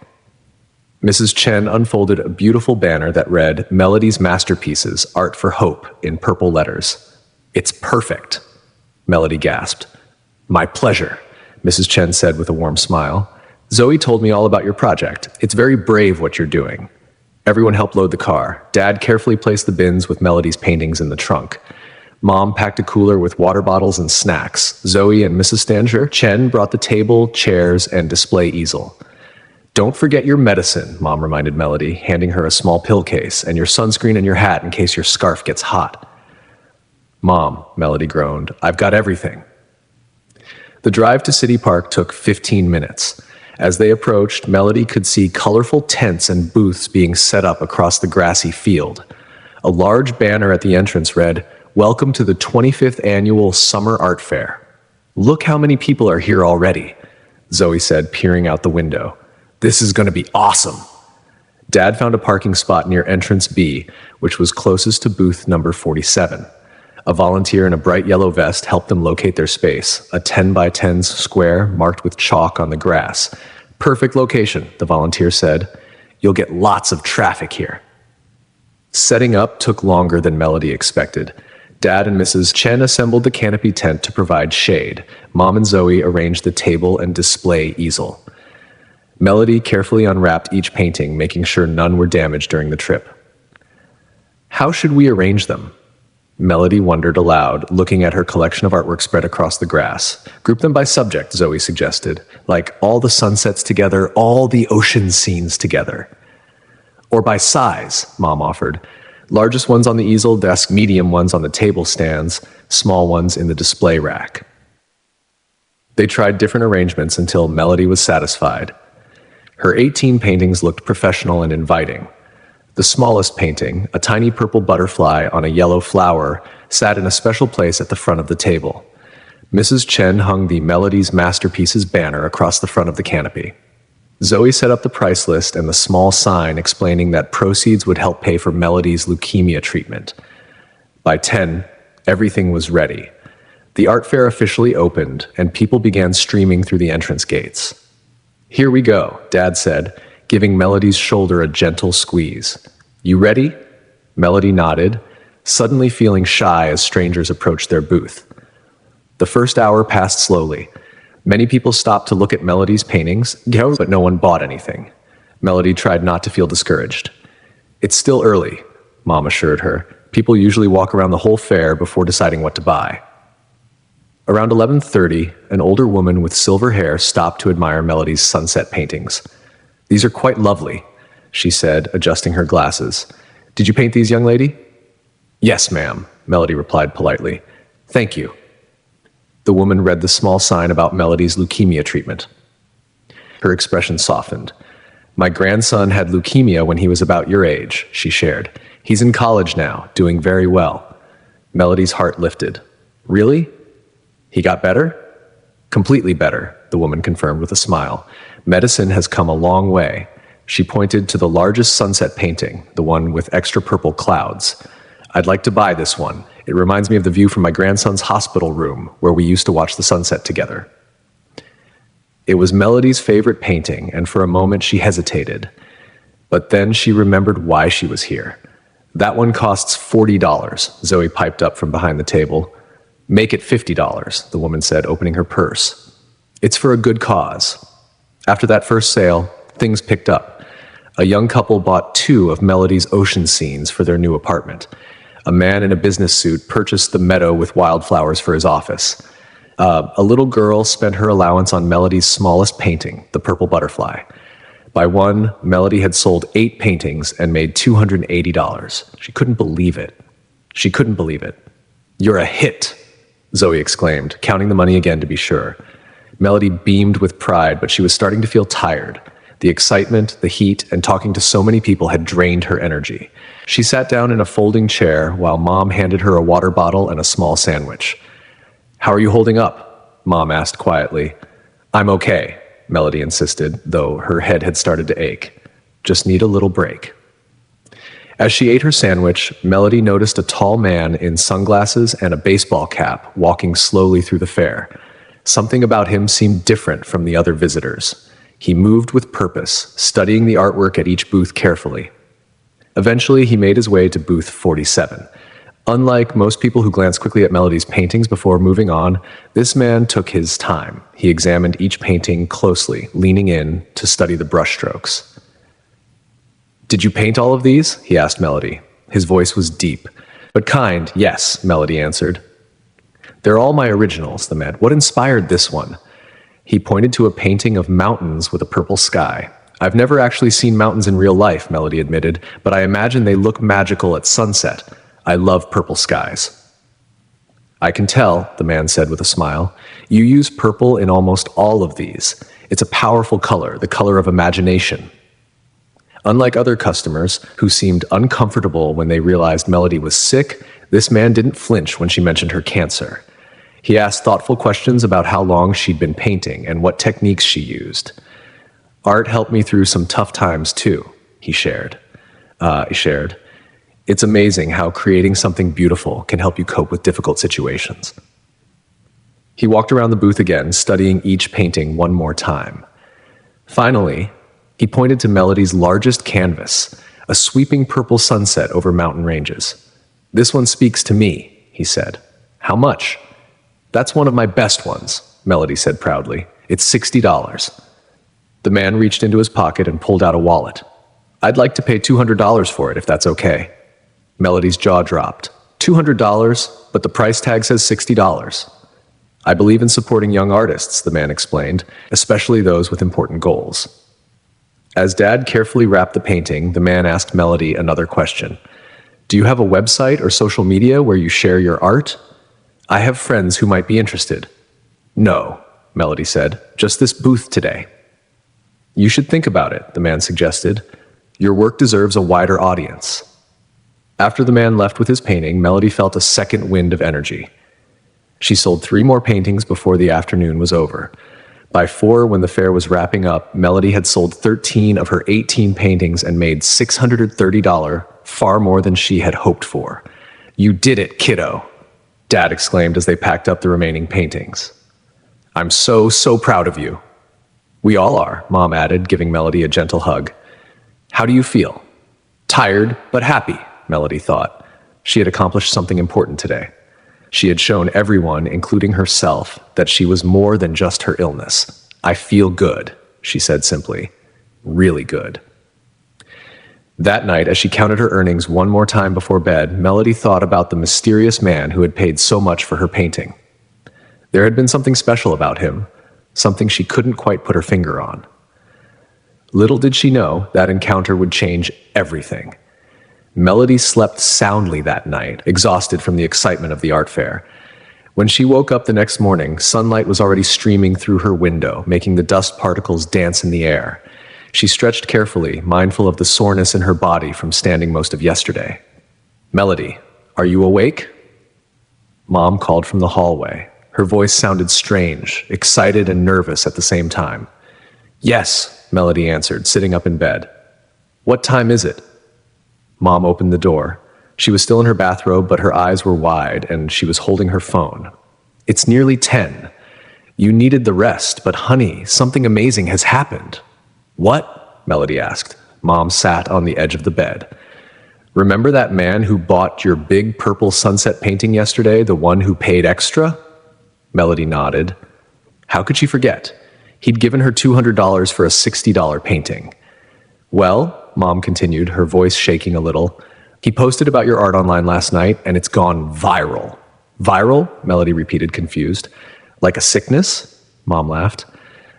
Mrs. Chen unfolded a beautiful banner that read, Melody's Masterpieces, Art for Hope, in purple letters. It's perfect, Melody gasped. My pleasure, Mrs. Chen said with a warm smile. Zoe told me all about your project. It's very brave what you're doing. Everyone helped load the car. Dad carefully placed the bins with Melody's paintings in the trunk. Mom packed a cooler with water bottles and snacks. Zoe and Mrs. Stanger Chen brought the table, chairs, and display easel. Don't forget your medicine, Mom reminded Melody, handing her a small pill case, and your sunscreen and your hat in case your scarf gets hot. Mom, Melody groaned, I've got everything. The drive to City Park took 15 minutes. As they approached, Melody could see colorful tents and booths being set up across the grassy field. A large banner at the entrance read, "Welcome to the 25th Annual Summer Art Fair." "Look how many people are here already," Zoe said, peering out the window. "This is going to be awesome." Dad found a parking spot near entrance B, which was closest to booth number 47. A volunteer in a bright yellow vest helped them locate their space, a 10 by 10 square marked with chalk on the grass. "Perfect location," the volunteer said. "You'll get lots of traffic here." Setting up took longer than Melody expected. Dad and Mrs. Chen assembled the canopy tent to provide shade. Mom and Zoe arranged the table and display easel. Melody carefully unwrapped each painting, making sure none were damaged during the trip. "How should we arrange them?" Melody wondered aloud, looking at her collection of artwork spread across the grass. "Group them by subject," Zoe suggested, "like all the sunsets together, all the ocean scenes together." "Or by size," Mom offered. "Largest ones on the easel desk, medium ones on the table stands, small ones in the display rack." They tried different arrangements until Melody was satisfied. Her 18 paintings looked professional and inviting. The smallest painting, a tiny purple butterfly on a yellow flower, sat in a special place at the front of the table. Mrs. Chen hung the Melody's Masterpieces banner across the front of the canopy. Zoe set up the price list and the small sign explaining that proceeds would help pay for Melody's leukemia treatment. By 10, everything was ready. The art fair officially opened, and people began streaming through the entrance gates. "Here we go," Dad said, giving Melody's shoulder a gentle squeeze. "You ready?" Melody nodded, suddenly feeling shy as strangers approached their booth. The first hour passed slowly. Many people stopped to look at Melody's paintings, but no one bought anything. Melody tried not to feel discouraged. "It's still early," Mom assured her. "People usually walk around the whole fair before deciding what to buy." Around 11:30, an older woman with silver hair stopped to admire Melody's sunset paintings. "These are quite lovely," she said, adjusting her glasses. "Did you paint these, young lady?" "Yes, ma'am," Melody replied politely. "Thank you." The woman read the small sign about Melody's leukemia treatment. Her expression softened. "My grandson had leukemia when he was about your age," she shared. "He's in college now, doing very well." Melody's heart lifted. "Really? He got better?" "Completely better," the woman confirmed with a smile. "Medicine has come a long way." She pointed to the largest sunset painting, the one with extra purple clouds. "I'd like to buy this one. It reminds me of the view from my grandson's hospital room, where we used to watch the sunset together." It was Melody's favorite painting, and for a moment she hesitated. But then she remembered why she was here. "That one costs $40, Zoe piped up from behind the table. "Make it $50, the woman said, opening her purse. "It's for a good cause." After that first sale, things picked up. A young couple bought 2 of Melody's ocean scenes for their new apartment. A man in a business suit purchased the meadow with wildflowers for his office. A little girl spent her allowance on Melody's smallest painting, the purple butterfly. By one, Melody had sold 8 paintings and made $280. She couldn't believe it. She couldn't believe it. "You're a hit," Zoe exclaimed, counting the money again to be sure. Melody beamed with pride, but she was starting to feel tired. The excitement, the heat, and talking to so many people had drained her energy. She sat down in a folding chair while Mom handed her a water bottle and a small sandwich. "How are you holding up?" Mom asked quietly. "I'm okay," Melody insisted, though her head had started to ache. "Just need a little break." As she ate her sandwich, Melody noticed a tall man in sunglasses and a baseball cap walking slowly through the fair. Something about him seemed different from the other visitors. He moved with purpose, studying the artwork at each booth carefully. Eventually, he made his way to booth 47. Unlike most people who glance quickly at Melody's paintings before moving on, this man took his time. He examined each painting closely, leaning in to study the brushstrokes. "Did you paint all of these?" he asked Melody. His voice was deep. "But kind, yes," Melody answered. "They're all my originals," the man. "What inspired this one?" He pointed to a painting of mountains with a purple sky. "I've never actually seen mountains in real life," Melody admitted, "but I imagine they look magical at sunset. I love purple skies." "I can tell," the man said with a smile. "You use purple in almost all of these. It's a powerful color, the color of imagination. Unlike other customers who seemed uncomfortable when they realized Melody was sick, this man didn't flinch when she mentioned her cancer. He asked thoughtful questions about how long she'd been painting and what techniques she used. Art helped me through some tough times too, he shared. It's amazing how creating something beautiful can help you cope with difficult situations. He walked around the booth again, studying each painting one more time. Finally, he pointed to Melody's largest canvas, a sweeping purple sunset over mountain ranges. "This one speaks to me," he said. "How much?" "That's one of my best ones," Melody said proudly. "It's $60. The man reached into his pocket and pulled out a wallet. "I'd like to pay $200 for it, if that's okay." Melody's jaw dropped. $200, but the price tag says $60. "I believe in supporting young artists," the man explained, "especially those with important goals." As Dad carefully wrapped the painting, the man asked Melody another question. "Do you have a website or social media where you share your art? I have friends who might be interested." "No," Melody said, "just this booth today." "You should think about it," the man suggested. "Your work deserves a wider audience." After the man left with his painting, Melody felt a second wind of energy. She sold 3 more paintings before the afternoon was over. By 4, when the fair was wrapping up, Melody had sold 13 of her 18 paintings and made $630, far more than she had hoped for. "You did it, kiddo," Dad exclaimed as they packed up the remaining paintings. "I'm so proud of you." "We all are," Mom added, giving Melody a gentle hug. "How do you feel?" "Tired, but happy," Melody thought. She had accomplished something important today. She had shown everyone, including herself, that she was more than just her illness. "I feel good," she said simply. "Really good." That night, as she counted her earnings one more time before bed, Melody thought about the mysterious man who had paid so much for her painting. There had been something special about him, something she couldn't quite put her finger on. Little did she know that encounter would change everything. Melody slept soundly that night, exhausted from the excitement of the art fair. When she woke up the next morning, sunlight was already streaming through her window, making the dust particles dance in the air. She stretched carefully, mindful of the soreness in her body from standing most of yesterday. "Melody, are you awake?" Mom called from the hallway. Her voice sounded strange, excited and nervous at the same time. "Yes," Melody answered, sitting up in bed. "What time is it?" Mom opened the door. She was still in her bathrobe, but her eyes were wide, and she was holding her phone. "It's nearly 10. You needed the rest, but honey, something amazing has happened." "What?" Melody asked. Mom sat on the edge of the bed. "Remember that man who bought your big purple sunset painting yesterday, the one who paid extra?" Melody nodded. How could she forget? He'd given her $200 for a $60 painting. "Well," Mom continued, her voice shaking a little, "he posted about your art online last night, and it's gone viral." "Viral?" Melody repeated, confused. "Like a sickness?" Mom laughed.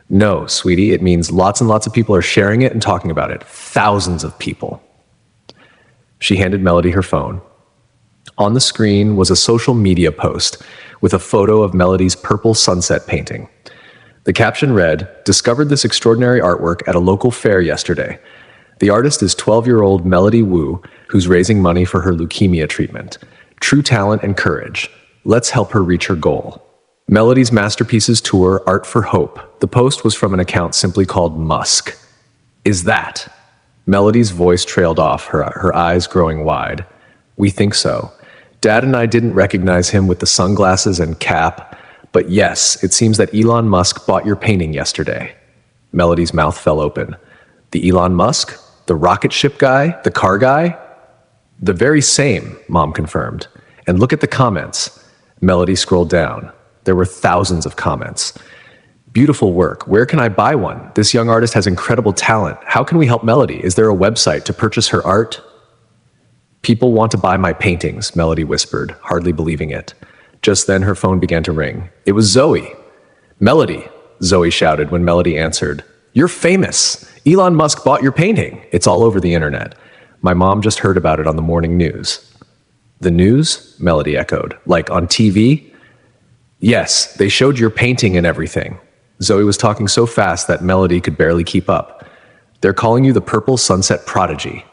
"No, sweetie, it means lots and lots of people are sharing it and talking about it. Thousands of people." She handed Melody her phone. On the screen was a social media post with a photo of Melody's purple sunset painting. The caption read, "Discovered this extraordinary artwork at a local fair yesterday. The artist is 12-year-old Melody Wu, who's raising money for her leukemia treatment. True talent and courage. Let's help her reach her goal." Melody's Masterpieces Tour, Art for Hope. The post was from an account simply called Musk. "Is that?" Melody's voice trailed off, her eyes growing wide. "We think so. Dad and I didn't recognize him with the sunglasses and cap, but yes, it seems that Elon Musk bought your painting yesterday." Melody's mouth fell open. "The Elon Musk? The rocket ship guy? The car guy?" "The very same," Mom confirmed. "And look at the comments." Melody scrolled down. There were thousands of comments. "Beautiful work. Where can I buy one? This young artist has incredible talent. How can we help Melody? Is there a website to purchase her art?" "People want to buy my paintings," Melody whispered, hardly believing it. Just then her phone began to ring. It was Zoe. "Melody," Zoe shouted when Melody answered. "You're famous. Elon Musk bought your painting. It's all over the internet. My mom just heard about it on the morning news." "The news?" Melody echoed. "Like on TV?" "Yes, they showed your painting and everything." Zoe was talking so fast that Melody could barely keep up. "They're calling you the Purple Sunset Prodigy."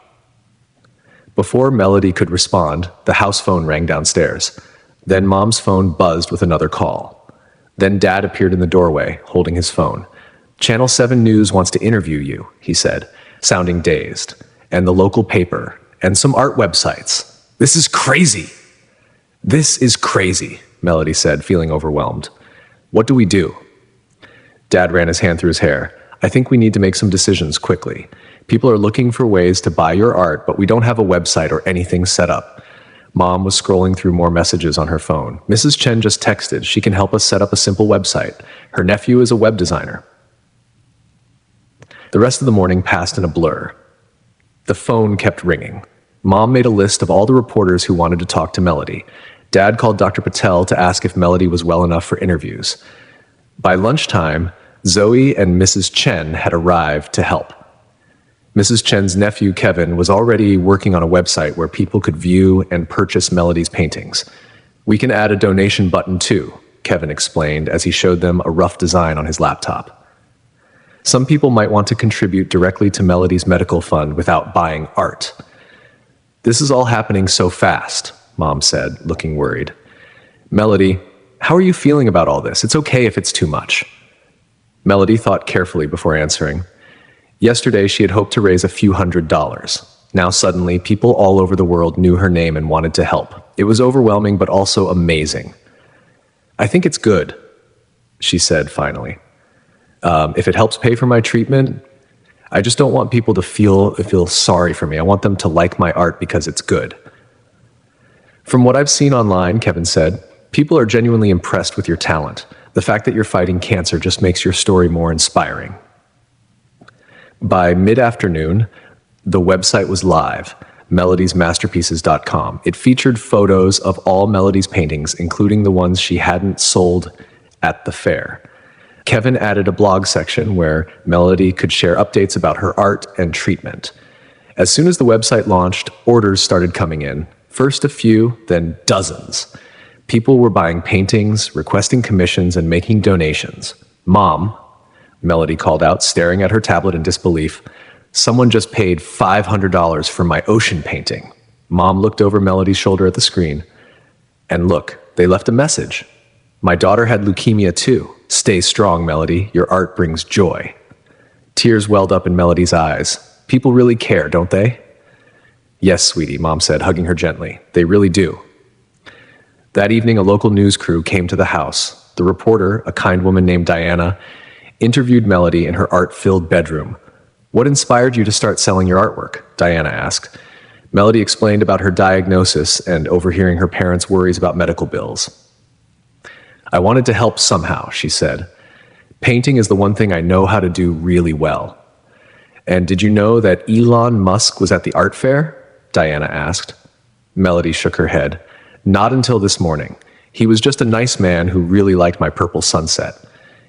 Before Melody could respond, the house phone rang downstairs. Then Mom's phone buzzed with another call. Then Dad appeared in the doorway, holding his phone. "Channel 7 News wants to interview you," he said, sounding dazed. "And the local paper, and some art websites. This is crazy." "This is crazy," Melody said, feeling overwhelmed. "What do we do?" Dad ran his hand through his hair. "I think we need to make some decisions quickly. People are looking for ways to buy your art, but we don't have a website or anything set up." Mom was scrolling through more messages on her phone. "Mrs. Chen just texted. She can help us set up a simple website. Her nephew is a web designer." The rest of the morning passed in a blur. The phone kept ringing. Mom made a list of all the reporters who wanted to talk to Melody. Dad called Dr. Patel to ask if Melody was well enough for interviews. By lunchtime, Zoe and Mrs. Chen had arrived to help. Mrs. Chen's nephew, Kevin, was already working on a website where people could view and purchase Melody's paintings. "We can add a donation button too," Kevin explained as he showed them a rough design on his laptop. "Some people might want to contribute directly to Melody's medical fund without buying art." "This is all happening so fast," Mom said, looking worried. "Melody, how are you feeling about all this? It's okay if it's too much." Melody thought carefully before answering. Yesterday, she had hoped to raise a few $100s. Now suddenly, people all over the world knew her name and wanted to help. It was overwhelming, but also amazing. "I think it's good," she said finally. If it helps pay for my treatment, I just don't want people to feel sorry for me. I want them to like my art because it's good." "From what I've seen online," Kevin said, "people are genuinely impressed with your talent. The fact that you're fighting cancer just makes your story more inspiring." By mid-afternoon, the website was live, melodiesmasterpieces.com. It featured photos of all Melody's paintings, including the ones she hadn't sold at the fair. Kevin added a blog section where Melody could share updates about her art and treatment. As soon as the website launched, orders started coming in. First a few, then dozens. People were buying paintings, requesting commissions, and making donations. "Mom," Melody called out, staring at her tablet in disbelief, "someone just paid $500 for my ocean painting." Mom looked over Melody's shoulder at the screen. "And look, they left a message. My daughter had leukemia too. Stay strong, Melody. Your art brings joy." Tears welled up in Melody's eyes. "People really care, don't they?" "Yes, sweetie," Mom said, hugging her gently. "They really do." That evening, a local news crew came to the house. The reporter, a kind woman named Diana, interviewed Melody in her art-filled bedroom. "What inspired you to start selling your artwork?" Diana asked. Melody explained about her diagnosis and overhearing her parents' worries about medical bills. "I wanted to help somehow," she said. "Painting is the one thing I know how to do really well." "And did you know that Elon Musk was at the art fair?" Diana asked. Melody shook her head. "Not until this morning. He was just a nice man who really liked my purple sunset.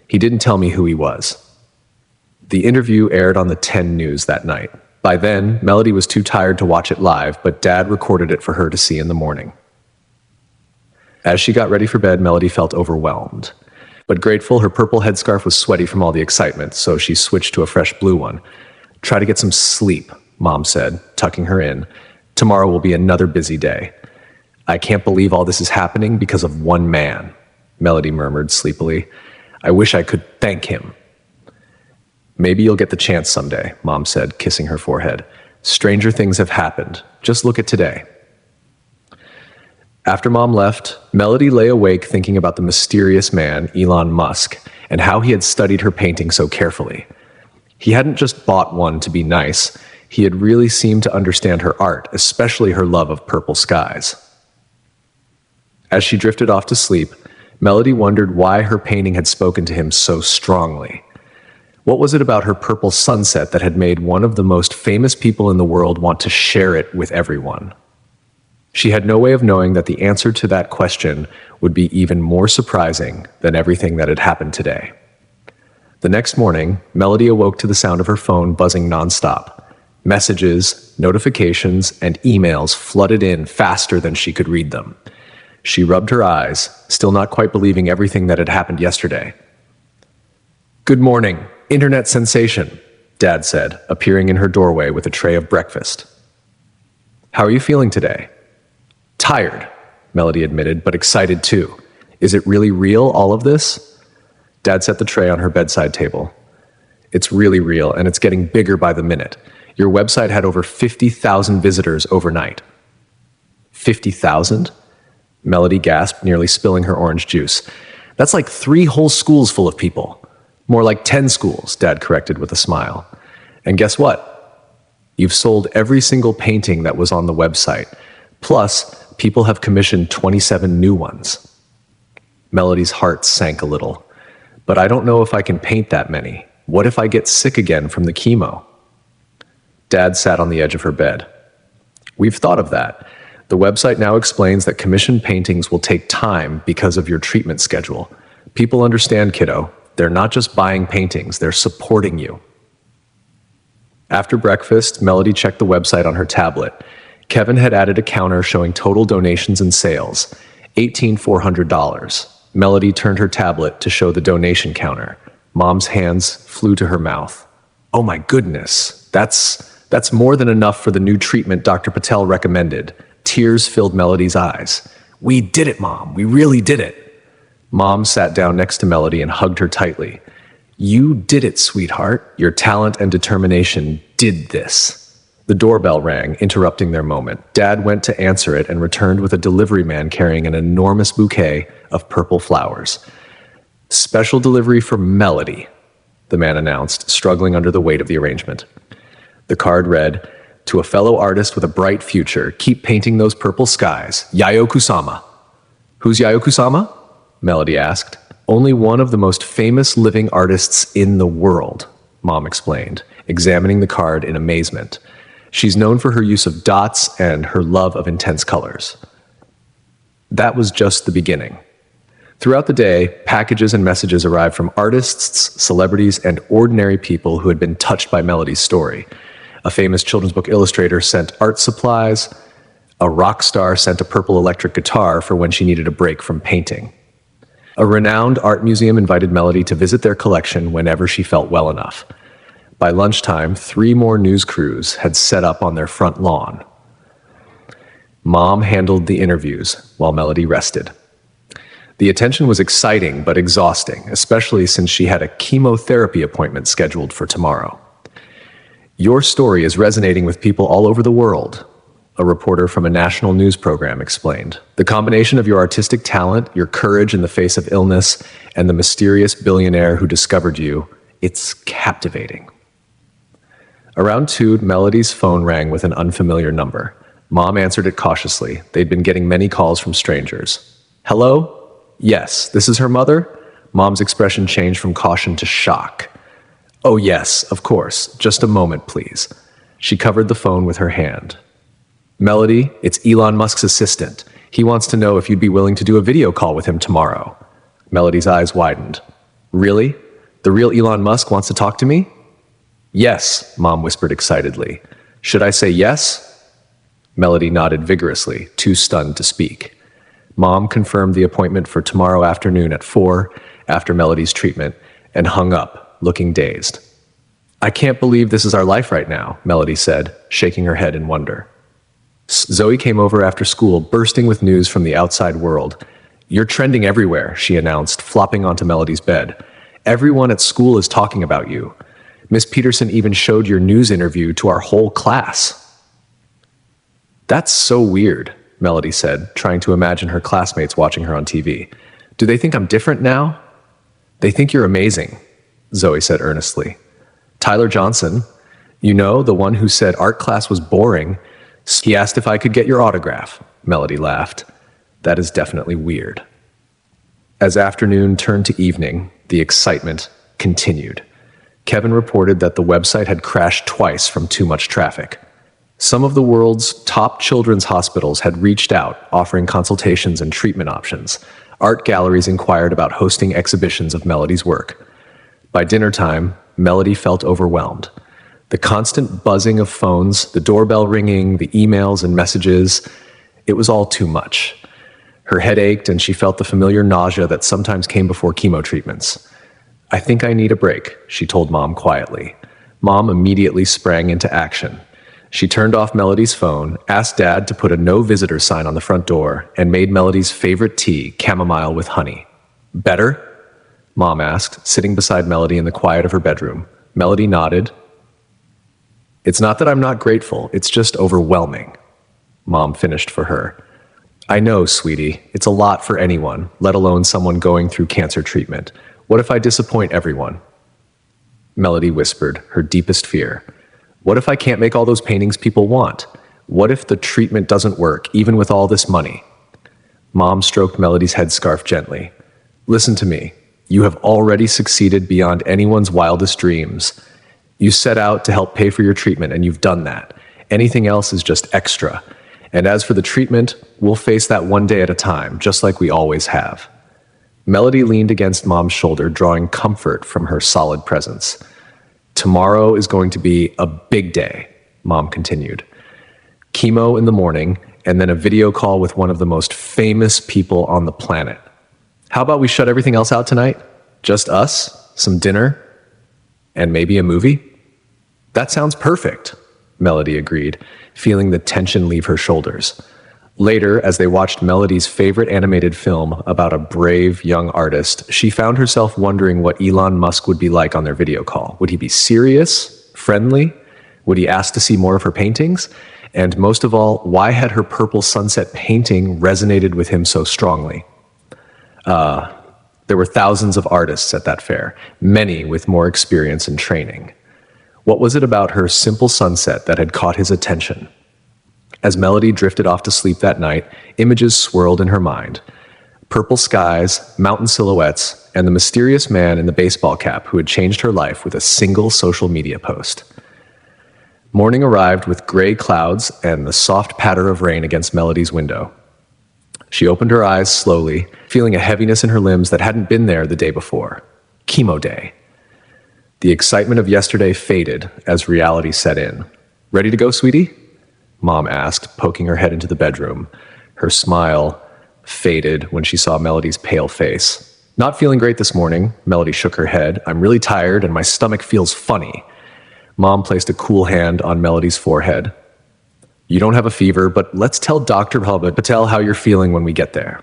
He didn't tell me who he was." The interview aired on the 10 News that night. By then, Melody was too tired to watch it live, but Dad recorded it for her to see in the morning. As she got ready for bed, Melody felt overwhelmed. But grateful, her purple headscarf was sweaty from all the excitement, so she switched to a fresh blue one. "Try to get some sleep," Mom said, tucking her in. "Tomorrow will be another busy day." "I can't believe all this is happening because of one man," Melody murmured sleepily. "I wish I could thank him." "Maybe you'll get the chance someday," Mom said, kissing her forehead. "Stranger things have happened. Just look at today." After Mom left, Melody lay awake thinking about the mysterious man, Elon Musk, and how he had studied her painting so carefully. He hadn't just bought one to be nice. He had really seemed to understand her art, especially her love of purple skies. As she drifted off to sleep, Melody wondered why her painting had spoken to him so strongly. What was it about her purple sunset that had made one of the most famous people in the world want to share it with everyone? She had no way of knowing that the answer to that question would be even more surprising than everything that had happened today. The next morning, Melody awoke to the sound of her phone buzzing nonstop. Messages, notifications, and emails flooded in faster than she could read them. She rubbed her eyes, still not quite believing everything that had happened yesterday. Good morning, internet sensation, Dad said, appearing in her doorway with a tray of breakfast. How are you feeling today? Tired, Melody admitted, but excited too. Is it really real, all of this? Dad set the tray on her bedside table. It's really real, and it's getting bigger by the minute. Your website had over 50,000 visitors overnight. 50,000? Melody gasped, nearly spilling her orange juice. That's like 3 whole schools full of people. More like 10 schools, Dad corrected with a smile. And guess what? You've sold every single painting that was on the website. Plus, people have commissioned 27 new ones. Melody's heart sank a little. But I don't know if I can paint that many. What if I get sick again from the chemo? Dad sat on the edge of her bed. We've thought of that. The website now explains that commissioned paintings will take time because of your treatment schedule. People understand, kiddo. They're not just buying paintings, they're supporting you. After breakfast, Melody checked the website on her tablet. Kevin had added a counter showing total donations and sales, $18,400. Melody turned her tablet to show the donation counter. Mom's hands flew to her mouth. Oh my goodness, that's more than enough for the new treatment Dr. Patel recommended. Tears filled Melody's eyes. We did it, Mom. We really did it. Mom sat down next to Melody and hugged her tightly. You did it, sweetheart. Your talent and determination did this. The doorbell rang, interrupting their moment. Dad went to answer it and returned with a delivery man carrying an enormous bouquet of purple flowers. Special delivery for Melody, the man announced, struggling under the weight of the arrangement. The card read, to a fellow artist with a bright future, keep painting those purple skies. Yayoi Kusama. Who's Yayoi Kusama? Melody asked. Only one of the most famous living artists in the world, Mom explained, examining the card in amazement. She's known for her use of dots and her love of intense colors. That was just the beginning. Throughout the day, packages and messages arrived from artists, celebrities, and ordinary people who had been touched by Melody's story. A famous children's book illustrator sent art supplies. A rock star sent a purple electric guitar for when she needed a break from painting. A renowned art museum invited Melody to visit their collection whenever she felt well enough. By lunchtime, 3 more news crews had set up on their front lawn. Mom handled the interviews while Melody rested. The attention was exciting but exhausting, especially since she had a chemotherapy appointment scheduled for tomorrow. Your story is resonating with people all over the world, a reporter from a national news program explained. The combination of your artistic talent, your courage in the face of illness, and the mysterious billionaire who discovered you, it's captivating. Around 2, Melody's phone rang with an unfamiliar number. Mom answered it cautiously. They'd been getting many calls from strangers. Hello? Yes, this is her mother? Mom's expression changed from caution to shock. Oh yes, of course. Just a moment, please. She covered the phone with her hand. Melody, it's Elon Musk's assistant. He wants to know if you'd be willing to do a video call with him tomorrow. Melody's eyes widened. Really? The real Elon Musk wants to talk to me? Yes, Mom whispered excitedly. Should I say yes? Melody nodded vigorously, too stunned to speak. Mom confirmed the appointment for tomorrow afternoon at 4, after Melody's treatment, and hung up, looking dazed. I can't believe this is our life right now, Melody said, shaking her head in wonder. Zoe came over after school, bursting with news from the outside world. You're trending everywhere, she announced, flopping onto Melody's bed. Everyone at school is talking about you. Miss Peterson even showed your news interview to our whole class. That's so weird, Melody said, trying to imagine her classmates watching her on TV. Do they think I'm different now? They think you're amazing, Zoe said earnestly. Tyler Johnson, you know, the one who said art class was boring, he asked if I could get your autograph. Melody laughed. That is definitely weird. As afternoon turned to evening, the excitement continued. Kevin reported that the website had crashed twice from too much traffic. Some of the world's top children's hospitals had reached out, offering consultations and treatment options. Art galleries inquired about hosting exhibitions of Melody's work. By dinner time, Melody felt overwhelmed. The constant buzzing of phones, the doorbell ringing, the emails and messages, it was all too much. Her head ached and she felt the familiar nausea that sometimes came before chemo treatments. I think I need a break, she told Mom quietly. Mom immediately sprang into action. She turned off Melody's phone, asked Dad to put a no visitor sign on the front door, and made Melody's favorite tea, chamomile with honey. Better? Mom asked, sitting beside Melody in the quiet of her bedroom. Melody nodded. It's not that I'm not grateful, it's just overwhelming. Mom finished for her. I know, sweetie, it's a lot for anyone, let alone someone going through cancer treatment. What if I disappoint everyone? Melody whispered, her deepest fear. What if I can't make all those paintings people want? What if the treatment doesn't work, even with all this money? Mom stroked Melody's headscarf gently. Listen to me. You have already succeeded beyond anyone's wildest dreams. You set out to help pay for your treatment, and you've done that. Anything else is just extra. And as for the treatment, we'll face that one day at a time, just like we always have. Melody leaned against Mom's shoulder, drawing comfort from her solid presence. Tomorrow is going to be a big day, Mom continued. Chemo in the morning, and then a video call with one of the most famous people on the planet. How about we shut everything else out tonight? Just us, some dinner, and maybe a movie? That sounds perfect, Melody agreed, feeling the tension leave her shoulders. Later, as they watched Melody's favorite animated film about a brave young artist, she found herself wondering what Elon Musk would be like on their video call. Would he be serious? Friendly? Would he ask to see more of her paintings? And most of all, why had her purple sunset painting resonated with him so strongly? There were thousands of artists at that fair, many with more experience and training. What was it about her simple sunset that had caught his attention? As Melody drifted off to sleep that night, images swirled in her mind. Purple skies, mountain silhouettes, and the mysterious man in the baseball cap who had changed her life with a single social media post. Morning arrived with gray clouds and the soft patter of rain against Melody's window. She opened her eyes slowly, feeling a heaviness in her limbs that hadn't been there the day before. Chemo day. The excitement of yesterday faded as reality set in. Ready to go, sweetie? Mom asked, poking her head into the bedroom. Her smile faded when she saw Melody's pale face. Not feeling great this morning, Melody shook her head. I'm really tired and my stomach feels funny. Mom placed a cool hand on Melody's forehead. You don't have a fever, but let's tell Dr. Patel how you're feeling when we get there.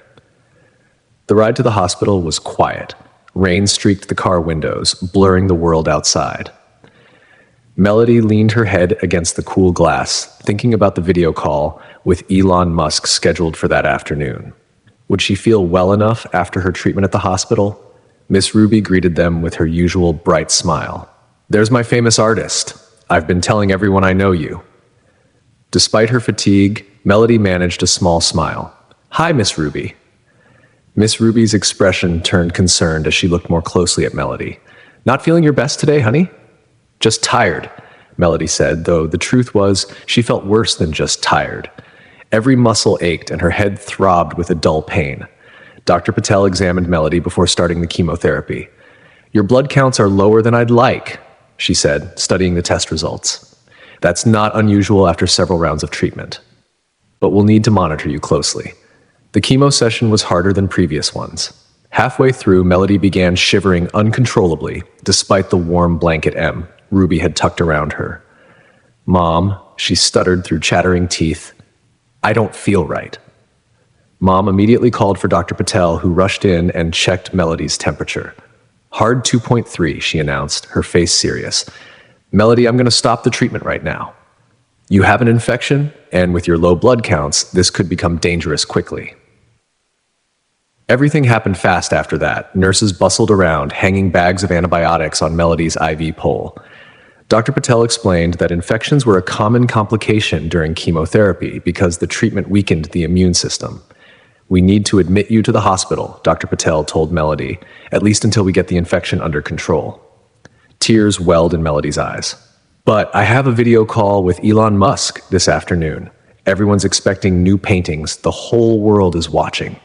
The ride to the hospital was quiet. Rain streaked the car windows, blurring the world outside. Melody leaned her head against the cool glass, thinking about the video call with Elon Musk scheduled for that afternoon. Would she feel well enough after her treatment at the hospital? Miss Ruby greeted them with her usual bright smile. There's my famous artist. I've been telling everyone I know you. Despite her fatigue, Melody managed a small smile. Hi, Miss Ruby. Miss Ruby's expression turned concerned as she looked more closely at Melody. Not feeling your best today, honey? Just tired, Melody said, though the truth was she felt worse than just tired. Every muscle ached and her head throbbed with a dull pain. Dr. Patel examined Melody before starting the chemotherapy. Your blood counts are lower than I'd like, she said, studying the test results. That's not unusual after several rounds of treatment. But we'll need to monitor you closely. The chemo session was harder than previous ones. Halfway through, Melody began shivering uncontrollably, despite the warm blanket Ruby had tucked around her. Mom, she stuttered through chattering teeth. I don't feel right. Mom immediately called for Dr. Patel, who rushed in and checked Melody's temperature. Hard 2.3, she announced, her face serious. Melody, I'm going to stop the treatment right now. You have an infection, and with your low blood counts, this could become dangerous quickly. Everything happened fast after that. Nurses bustled around, hanging bags of antibiotics on Melody's IV pole. Dr. Patel explained that infections were a common complication during chemotherapy because the treatment weakened the immune system. We need to admit you to the hospital, Dr. Patel told Melody, at least until we get the infection under control. Tears welled in Melody's eyes. But I have a video call with Elon Musk this afternoon. Everyone's expecting new paintings. The whole world is watching.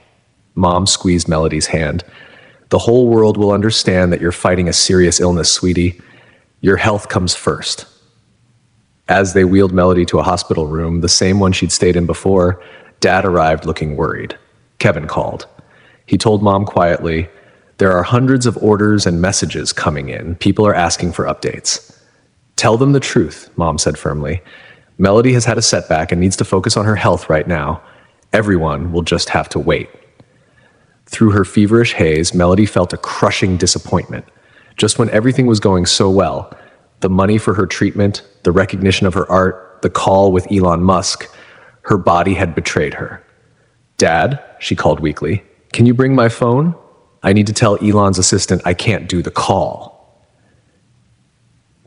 Mom squeezed Melody's hand. The whole world will understand that you're fighting a serious illness, sweetie. Your health comes first. As they wheeled Melody to a hospital room, the same one she'd stayed in before, Dad arrived looking worried. Kevin called. He told Mom quietly, There are hundreds of orders and messages coming in. People are asking for updates. Tell them the truth, Mom said firmly. Melody has had a setback and needs to focus on her health right now. Everyone will just have to wait. Through her feverish haze, Melody felt a crushing disappointment. Just when everything was going so well, the money for her treatment, the recognition of her art, the call with Elon Musk, her body had betrayed her. Dad, she called weakly, can you bring my phone? I need to tell Elon's assistant I can't do the call.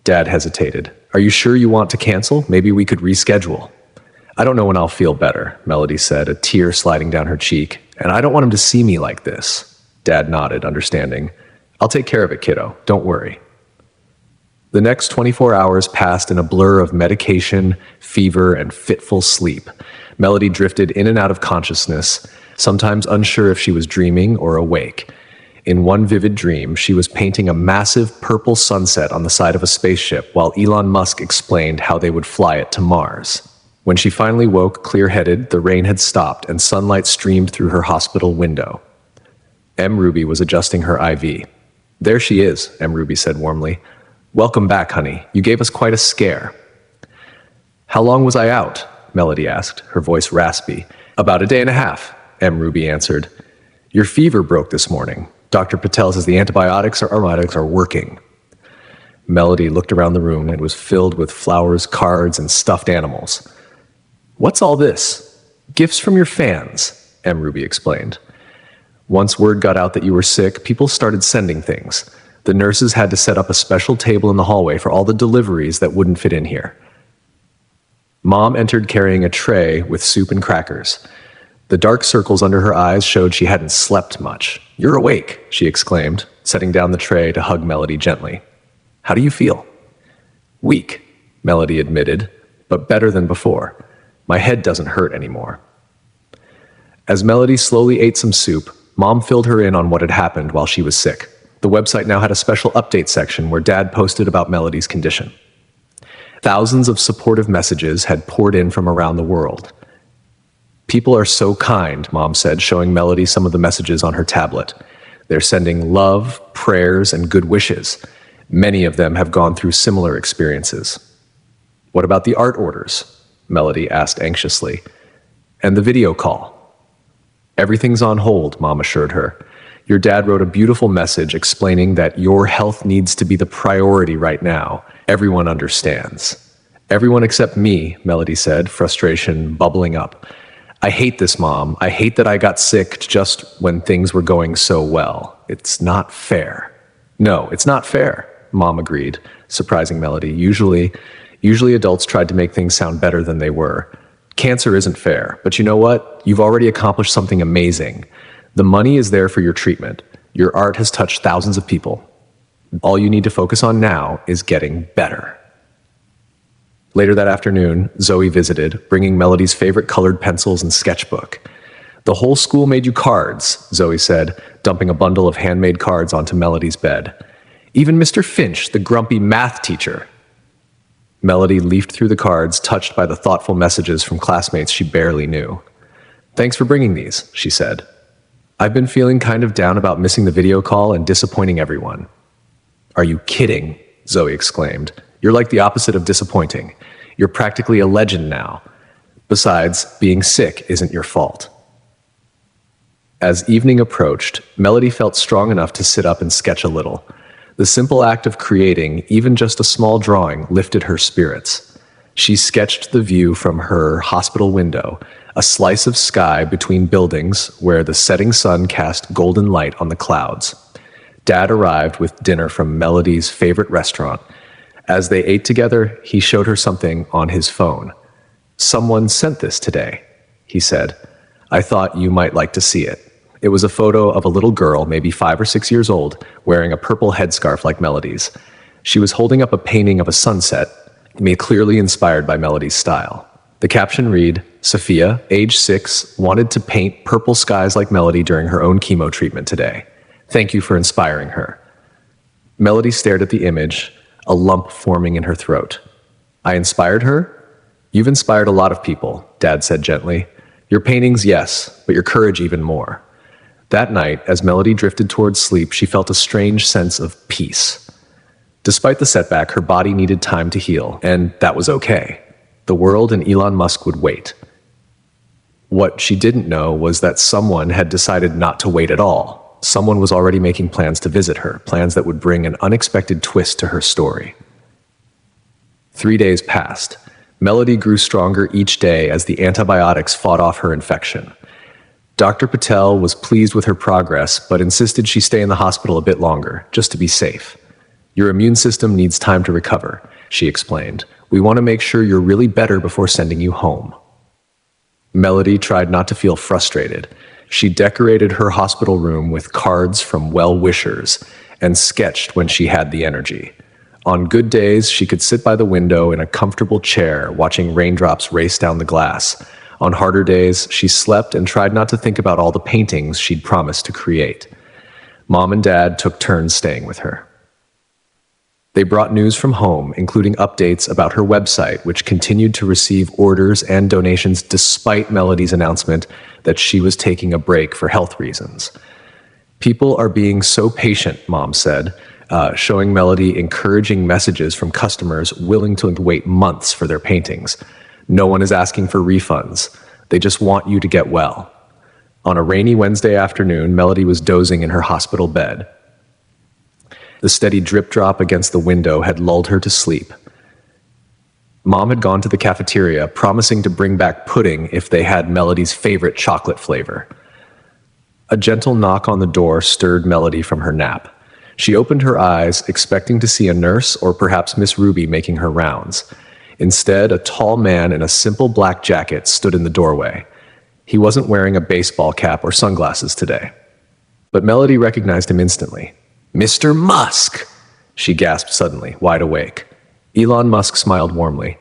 Dad hesitated. Are you sure you want to cancel? Maybe we could reschedule. I don't know when I'll feel better, Melody said, a tear sliding down her cheek. And I don't want him to see me like this. Dad nodded, understanding. I'll take care of it, kiddo. Don't worry. The next 24 hours passed in a blur of medication, fever, and fitful sleep. Melody drifted in and out of consciousness, sometimes unsure if she was dreaming or awake. In one vivid dream, she was painting a massive purple sunset on the side of a spaceship while Elon Musk explained how they would fly it to Mars. When she finally woke, clear-headed, the rain had stopped and sunlight streamed through her hospital window. M. Ruby was adjusting her IV. There she is, M. Ruby said warmly. Welcome back, honey. You gave us quite a scare. How long was I out? Melody asked, her voice raspy. About a day and a half, M. Ruby answered. Your fever broke this morning. Dr. Patel says the antibiotics are working. Melody looked around the room and was filled with flowers, cards, and stuffed animals. What's all this? Gifts from your fans, M. Ruby explained. Once word got out that you were sick, people started sending things. The nurses had to set up a special table in the hallway for all the deliveries that wouldn't fit in here. Mom entered carrying a tray with soup and crackers. The dark circles under her eyes showed she hadn't slept much. You're awake, she exclaimed, setting down the tray to hug Melody gently. How do you feel? Weak, Melody admitted, but better than before. My head doesn't hurt anymore. As Melody slowly ate some soup, Mom filled her in on what had happened while she was sick. The website now had a special update section where Dad posted about Melody's condition. Thousands of supportive messages had poured in from around the world. People are so kind, Mom said, showing Melody some of the messages on her tablet. They're sending love, prayers, and good wishes. Many of them have gone through similar experiences. What about the art orders? Melody asked anxiously. And the video call? Everything's on hold, Mom assured her. Your dad wrote a beautiful message explaining that your health needs to be the priority right now. Everyone understands. Everyone except me, Melody said, frustration bubbling up. I hate this, Mom. I hate that I got sick just when things were going so well. It's not fair. No, it's not fair, Mom agreed, surprising Melody. Usually adults tried to make things sound better than they were. Cancer isn't fair, but you know what? You've already accomplished something amazing. The money is there for your treatment. Your art has touched thousands of people. All you need to focus on now is getting better. Later that afternoon, Zoe visited, bringing Melody's favorite colored pencils and sketchbook. The whole school made you cards, Zoe said, dumping a bundle of handmade cards onto Melody's bed. Even Mr. Finch, the grumpy math teacher. Melody leafed through the cards, touched by the thoughtful messages from classmates she barely knew. Thanks for bringing these, she said. I've been feeling kind of down about missing the video call and disappointing everyone. Are you kidding? Zoe exclaimed. You're like the opposite of disappointing. You're practically a legend now. Besides, being sick isn't your fault. As evening approached, Melody felt strong enough to sit up and sketch a little. The simple act of creating, even just a small drawing, lifted her spirits. She sketched the view from her hospital window, a slice of sky between buildings where the setting sun cast golden light on the clouds. Dad arrived with dinner from Melody's favorite restaurant. As they ate together, he showed her something on his phone. Someone sent this today, he said. I thought you might like to see it. It was a photo of a little girl, maybe 5 or 6 years old, wearing a purple headscarf like Melody's. She was holding up a painting of a sunset, clearly inspired by Melody's style. The caption read, Sophia, age 6, wanted to paint purple skies like Melody during her own chemo treatment today. Thank you for inspiring her. Melody stared at the image, a lump forming in her throat. I inspired her? You've inspired a lot of people, Dad said gently. Your paintings, yes, but your courage even more. That night, as Melody drifted towards sleep, she felt a strange sense of peace. Despite the setback, her body needed time to heal, and that was okay. The world and Elon Musk would wait. What she didn't know was that someone had decided not to wait at all. Someone was already making plans to visit her, plans that would bring an unexpected twist to her story. 3 days passed. Melody grew stronger each day as the antibiotics fought off her infection. Dr. Patel was pleased with her progress, but insisted she stay in the hospital a bit longer, just to be safe. Your immune system needs time to recover, she explained. We want to make sure you're really better before sending you home. Melody tried not to feel frustrated. She decorated her hospital room with cards from well-wishers and sketched when she had the energy. On good days, she could sit by the window in a comfortable chair, watching raindrops race down the glass. On harder days, she slept and tried not to think about all the paintings she'd promised to create. Mom and Dad took turns staying with her. They brought news from home, including updates about her website, which continued to receive orders and donations despite Melody's announcement that she was taking a break for health reasons. People are being so patient, Mom said, showing Melody encouraging messages from customers willing to wait months for their paintings. No one is asking for refunds. They just want you to get well. On a rainy Wednesday afternoon, Melody was dozing in her hospital bed. The steady drip-drop against the window had lulled her to sleep. Mom had gone to the cafeteria, promising to bring back pudding if they had Melody's favorite chocolate flavor. A gentle knock on the door stirred Melody from her nap. She opened her eyes, expecting to see a nurse or perhaps Miss Ruby making her rounds. Instead, a tall man in a simple black jacket stood in the doorway. He wasn't wearing a baseball cap or sunglasses today. But Melody recognized him instantly. "Mr. Musk!" she gasped suddenly, wide awake. Elon Musk smiled warmly.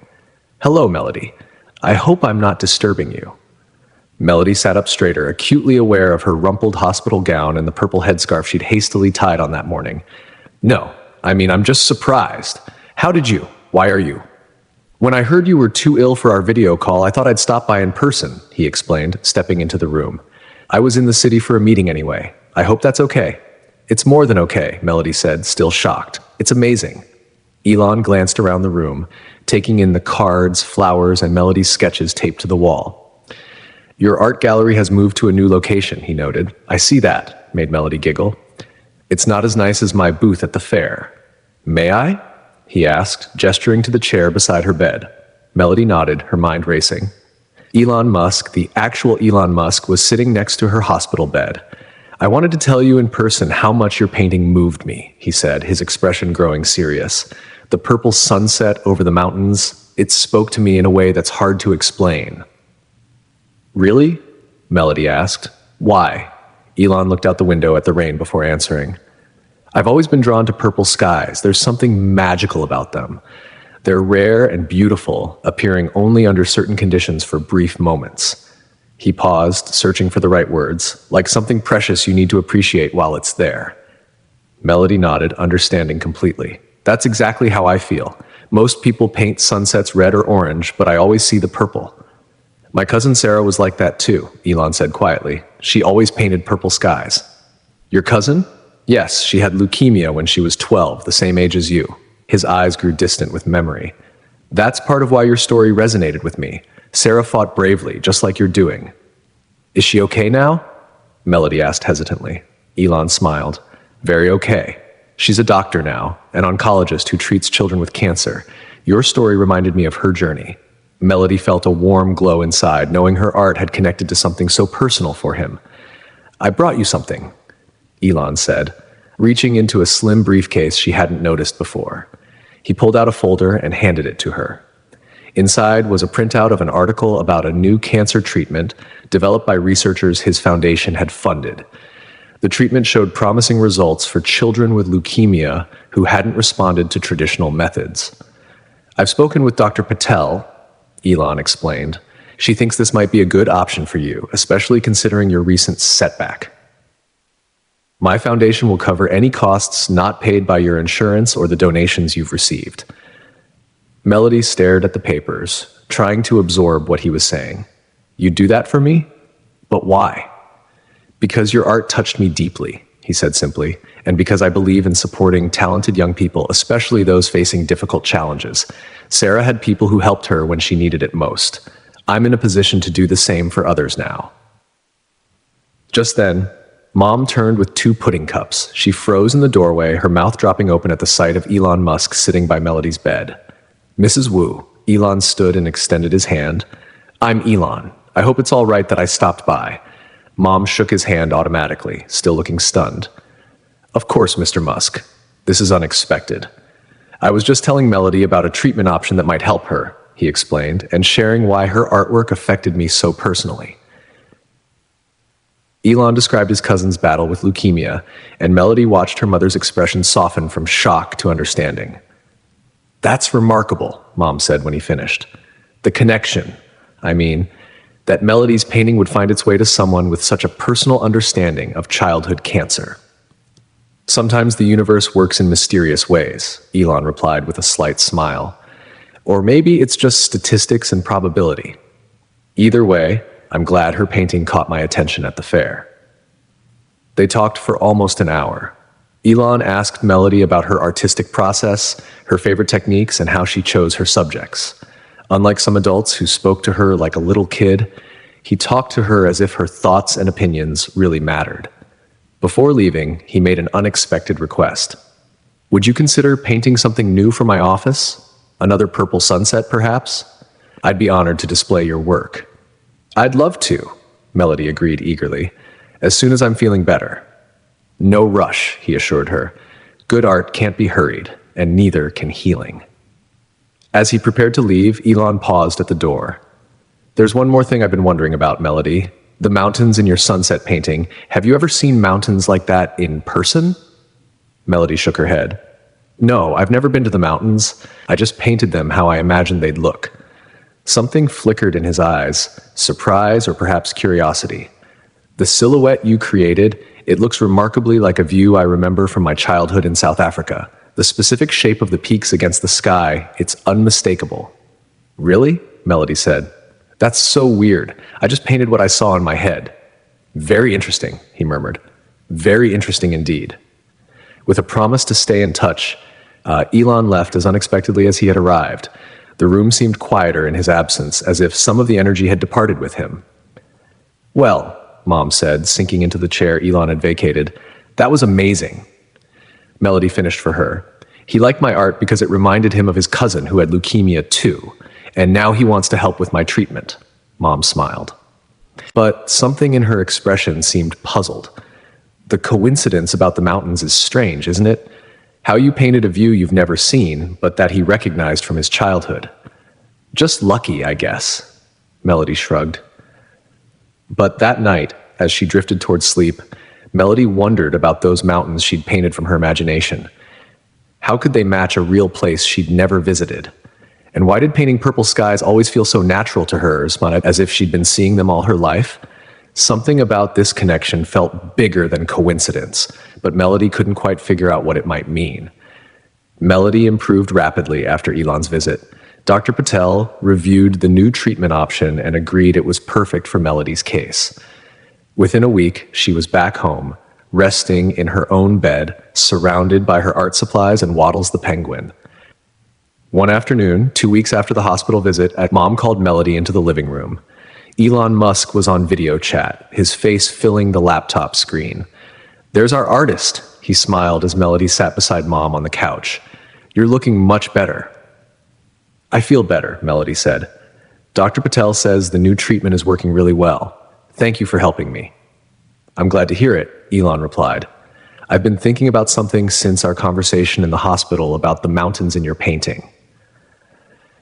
"Hello, Melody. I hope I'm not disturbing you." Melody sat up straighter, acutely aware of her rumpled hospital gown and the purple headscarf she'd hastily tied on that morning. "No, I'm just surprised. How did you? Why are you?" "When I heard you were too ill for our video call, I thought I'd stop by in person," he explained, stepping into the room. "I was in the city for a meeting anyway. I hope that's okay." "It's more than okay," Melody said, still shocked. "It's amazing." Elon glanced around the room, taking in the cards, flowers, and Melody's sketches taped to the wall. "Your art gallery has moved to a new location," he noted. "I see that," made Melody giggle. "It's not as nice as my booth at the fair." "May I?" he asked, gesturing to the chair beside her bed. Melody nodded, her mind racing. Elon Musk, the actual Elon Musk, was sitting next to her hospital bed. "I wanted to tell you in person how much your painting moved me," he said, his expression growing serious. "The purple sunset over the mountains, it spoke to me in a way that's hard to explain." "Really?" Melody asked. "Why?" Elon looked out the window at the rain before answering. "I've always been drawn to purple skies. There's something magical about them. They're rare and beautiful, appearing only under certain conditions for brief moments." He paused, searching for the right words, like something precious you need to appreciate while it's there. Melody nodded, understanding completely. "That's exactly how I feel. Most people paint sunsets red or orange, but I always see the purple." "My cousin Sarah was like that too," Elon said quietly. "She always painted purple skies." "Your cousin?" "Yes, she had leukemia when she was 12, the same age as you." His eyes grew distant with memory. "That's part of why your story resonated with me. Sarah fought bravely, just like you're doing." "Is she okay now?" Melody asked hesitantly. Elon smiled. "Very okay. She's a doctor now, an oncologist who treats children with cancer. Your story reminded me of her journey." Melody felt a warm glow inside, knowing her art had connected to something so personal for him. "I brought you something," Elon said, reaching into a slim briefcase she hadn't noticed before. He pulled out a folder and handed it to her. Inside was a printout of an article about a new cancer treatment developed by researchers his foundation had funded. The treatment showed promising results for children with leukemia who hadn't responded to traditional methods. "I've spoken with Dr. Patel," Elon explained. "She thinks this might be a good option for you, especially considering your recent setback. My foundation will cover any costs not paid by your insurance or the donations you've received." Melody stared at the papers, trying to absorb what he was saying. "You'd do that for me? But why?" Because your art touched me deeply, he said simply, and because I believe in supporting talented young people, especially those facing difficult challenges. Sarah had people who helped her when she needed it most. I'm in a position to do the same for others now. Just then, Mom turned with 2 pudding cups. She froze in the doorway, her mouth dropping open at the sight of Elon Musk sitting by Melody's bed. Mrs. Wu, Elon stood and extended his hand. I'm Elon. I hope it's all right that I stopped by. Mom shook his hand automatically, still looking stunned. Of course, Mr. Musk. This is unexpected. I was just telling Melody about a treatment option that might help her, he explained, and sharing why her artwork affected me so personally. Elon described his cousin's battle with leukemia, and Melody watched her mother's expression soften from shock to understanding. That's remarkable, Mom said when he finished. The connection. That Melody's painting would find its way to someone with such a personal understanding of childhood cancer. Sometimes the universe works in mysterious ways, Elon replied with a slight smile. Or maybe it's just statistics and probability. Either way, I'm glad her painting caught my attention at the fair. They talked for almost an hour. Elon asked Melody about her artistic process, her favorite techniques, and how she chose her subjects. Unlike some adults who spoke to her like a little kid, he talked to her as if her thoughts and opinions really mattered. Before leaving, he made an unexpected request. Would you consider painting something new for my office? Another purple sunset, perhaps? I'd be honored to display your work. I'd love to, Melody agreed eagerly, as soon as I'm feeling better. No rush, he assured her. Good art can't be hurried, and neither can healing. As he prepared to leave, Elon paused at the door. There's one more thing I've been wondering about, Melody. The mountains in your sunset painting. Have you ever seen mountains like that in person? Melody shook her head. No, I've never been to the mountains. I just painted them how I imagined they'd look. Something flickered in his eyes, surprise or perhaps curiosity. The silhouette you created, it looks remarkably like a view I remember from my childhood in South Africa. The specific shape of the peaks against the sky, it's unmistakable. Really? Melody said. That's so weird. I just painted what I saw in my head. Very interesting, he murmured. Very interesting indeed. With a promise to stay in touch, Elon left as unexpectedly as he had arrived. The room seemed quieter in his absence, as if some of the energy had departed with him. Well, Mom said, sinking into the chair Elon had vacated, that was amazing. Melody finished for her. He liked my art because it reminded him of his cousin who had leukemia too, and now he wants to help with my treatment. Mom smiled. But something in her expression seemed puzzled. The coincidence about the mountains is strange, isn't it? How you painted a view you've never seen, but that he recognized from his childhood. Just lucky, I guess. Melody shrugged. But that night, as she drifted toward sleep, Melody wondered about those mountains she'd painted from her imagination. How could they match a real place she'd never visited? And why did painting purple skies always feel so natural to her, as if she'd been seeing them all her life? Something about this connection felt bigger than coincidence, but Melody couldn't quite figure out what it might mean. Melody improved rapidly after Elon's visit. Dr. Patel reviewed the new treatment option and agreed it was perfect for Melody's case. Within a week, she was back home, resting in her own bed, surrounded by her art supplies and Waddles the penguin. One afternoon, 2 weeks after the hospital visit, Mom called Melody into the living room. Elon Musk was on video chat, his face filling the laptop screen. There's our artist, he smiled as Melody sat beside Mom on the couch. You're looking much better. I feel better, Melody said. Dr. Patel says the new treatment is working really well. Thank you for helping me. I'm glad to hear it, Elon replied. I've been thinking about something since our conversation in the hospital about the mountains in your painting.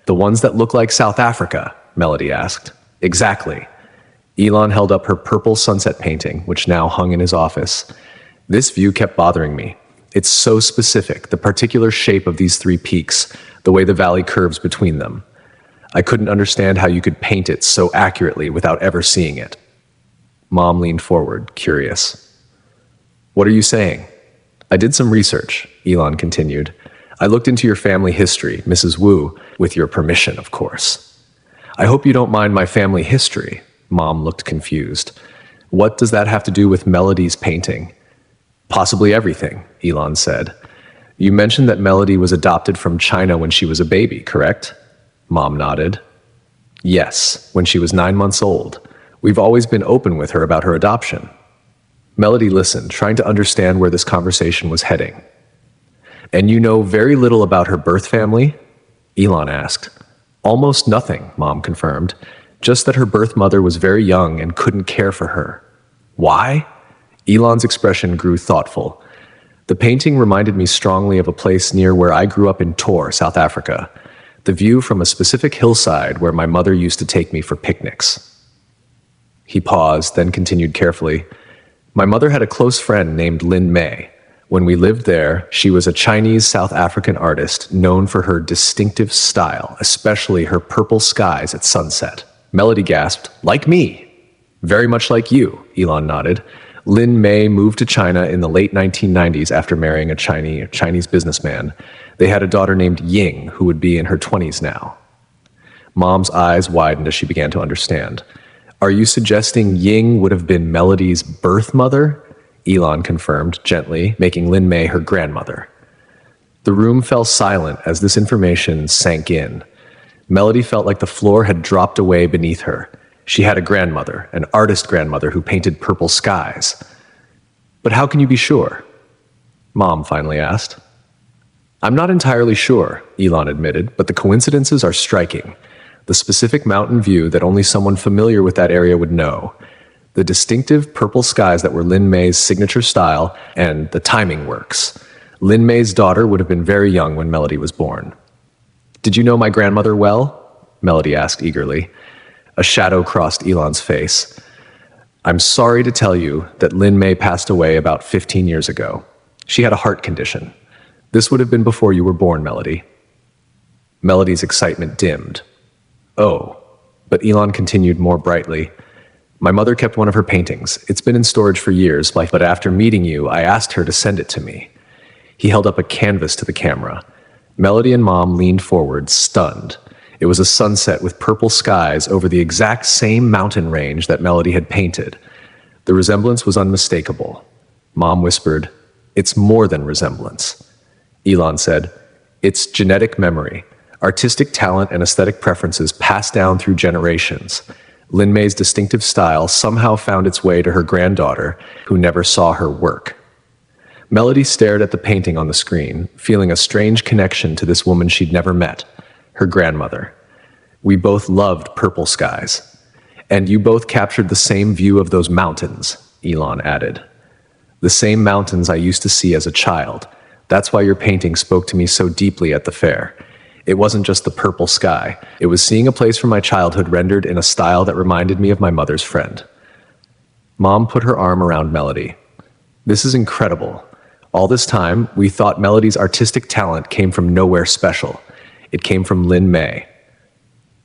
The ones that look like South Africa, Melody asked. Exactly. Elon held up her purple sunset painting, which now hung in his office. This view kept bothering me. It's so specific, the particular shape of these 3 peaks, the way the valley curves between them. I couldn't understand how you could paint it so accurately without ever seeing it. Mom leaned forward, curious. What are you saying? I did some research, Elon continued. I looked into your family history, Mrs. Wu, with your permission, of course. I hope you don't mind my family history. Mom looked confused. What does that have to do with Melody's painting? Possibly everything, Elon said. You mentioned that Melody was adopted from China when she was a baby, correct? Mom nodded. Yes, when she was 9 months old. We've always been open with her about her adoption. Melody listened, trying to understand where this conversation was heading. And you know very little about her birth family? Elon asked. Almost nothing, Mom confirmed. Just that her birth mother was very young and couldn't care for her. Why? Elon's expression grew thoughtful. The painting reminded me strongly of a place near where I grew up in Tor, South Africa. The view from a specific hillside where my mother used to take me for picnics. He paused, then continued carefully. My mother had a close friend named Lin Mei. When we lived there, she was a Chinese South African artist known for her distinctive style, especially her purple skies at sunset. Melody gasped, like me. Very much like you, Elon nodded. Lin Mei moved to China in the late 1990s after marrying a Chinese businessman. They had a daughter named Ying, who would be in her 20s now. Mom's eyes widened as she began to understand. Are you suggesting Ying would have been Melody's birth mother? Elon confirmed, gently, making Lin Mei her grandmother. The room fell silent as this information sank in. Melody felt like the floor had dropped away beneath her. She had a grandmother, an artist grandmother who painted purple skies. But how can you be sure? Mom finally asked. I'm not entirely sure, Elon admitted, but the coincidences are striking. The specific mountain view that only someone familiar with that area would know. The distinctive purple skies that were Lin Mei's signature style, and the timing works. Lin Mei's daughter would have been very young when Melody was born. Did you know my grandmother well? Melody asked eagerly. A shadow crossed Elon's face. I'm sorry to tell you that Lin Mei passed away about 15 years ago. She had a heart condition. This would have been before you were born, Melody. Melody's excitement dimmed. Oh, but Elon continued more brightly. My mother kept one of her paintings. It's been in storage for years, but after meeting you, I asked her to send it to me. He held up a canvas to the camera. Melody and Mom leaned forward, stunned. It was a sunset with purple skies over the exact same mountain range that Melody had painted. The resemblance was unmistakable. Mom whispered, It's more than resemblance. Elon said, It's genetic memory, artistic talent and aesthetic preferences passed down through generations. Lin Mei's distinctive style somehow found its way to her granddaughter, who never saw her work. Melody stared at the painting on the screen, feeling a strange connection to this woman she'd never met. Her grandmother. We both loved purple skies. And you both captured the same view of those mountains, Elon added. The same mountains I used to see as a child. That's why your painting spoke to me so deeply at the fair. It wasn't just the purple sky. It was seeing a place from my childhood rendered in a style that reminded me of my mother's friend. Mom put her arm around Melody. This is incredible. All this time, we thought Melody's artistic talent came from nowhere special. It came from Lin Mei.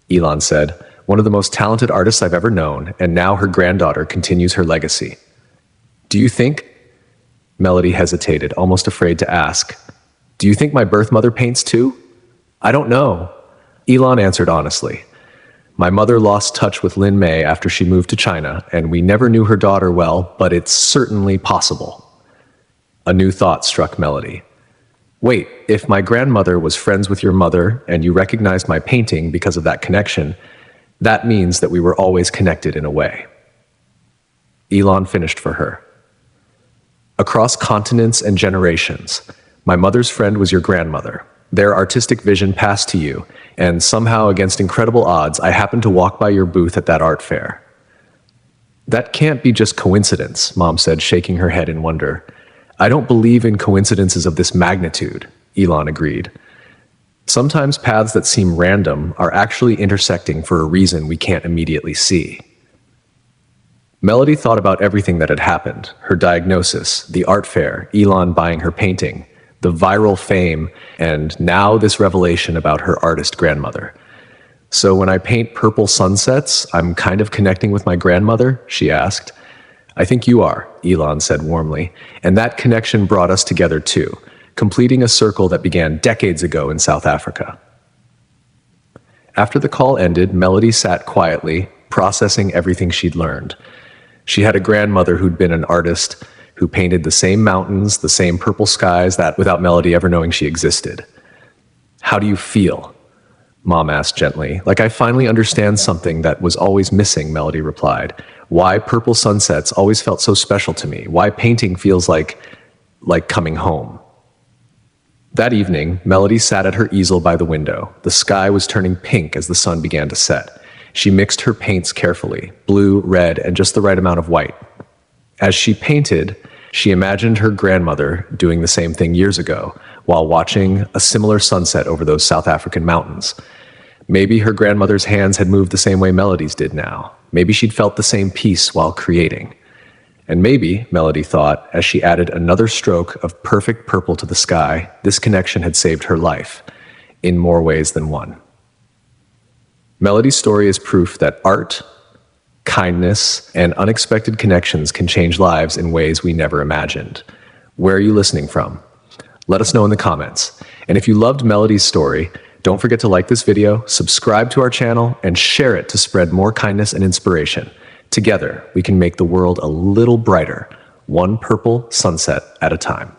Elon said, one of the most talented artists I've ever known, and now her granddaughter continues her legacy. Do you think? Melody hesitated, almost afraid to ask. Do you think my birth mother paints too? I don't know. Elon answered honestly. My mother lost touch with Lin Mei after she moved to China, and we never knew her daughter well, but it's certainly possible. A new thought struck Melody. Wait, if my grandmother was friends with your mother and you recognized my painting because of that connection, that means that we were always connected in a way. Elon finished for her. Across continents and generations, my mother's friend was your grandmother. Their artistic vision passed to you, and somehow against incredible odds, I happened to walk by your booth at that art fair. That can't be just coincidence, Mom said, shaking her head in wonder. I don't believe in coincidences of this magnitude, Elon agreed. Sometimes paths that seem random are actually intersecting for a reason we can't immediately see. Melody thought about everything that had happened, her diagnosis, the art fair, Elon buying her painting, the viral fame, and now this revelation about her artist grandmother. So when I paint purple sunsets, I'm kind of connecting with my grandmother, she asked. I think you are, Elon said warmly, and that connection brought us together too, completing a circle that began decades ago in South Africa. After the call ended, Melody sat quietly, processing everything she'd learned. She had a grandmother who'd been an artist who painted the same mountains, the same purple skies, that without Melody ever knowing she existed. "How do you feel?" Mom asked gently. "Like I finally understand something that was always missing," Melody replied. "Why purple sunsets always felt so special to me. Why painting feels like coming home." That evening, Melody sat at her easel by the window. The sky was turning pink as the sun began to set. She mixed her paints carefully, blue, red, and just the right amount of white. As she painted, she imagined her grandmother doing the same thing years ago while watching a similar sunset over those South African mountains. Maybe her grandmother's hands had moved the same way Melody's did now. Maybe she'd felt the same peace while creating. And maybe, Melody thought, as she added another stroke of perfect purple to the sky, this connection had saved her life, in more ways than one. Melody's story is proof that art, kindness, and unexpected connections can change lives in ways we never imagined. Where are you listening from? Let us know in the comments. And if you loved Melody's story, don't forget to like this video, subscribe to our channel, and share it to spread more kindness and inspiration. Together, we can make the world a little brighter, one purple sunset at a time.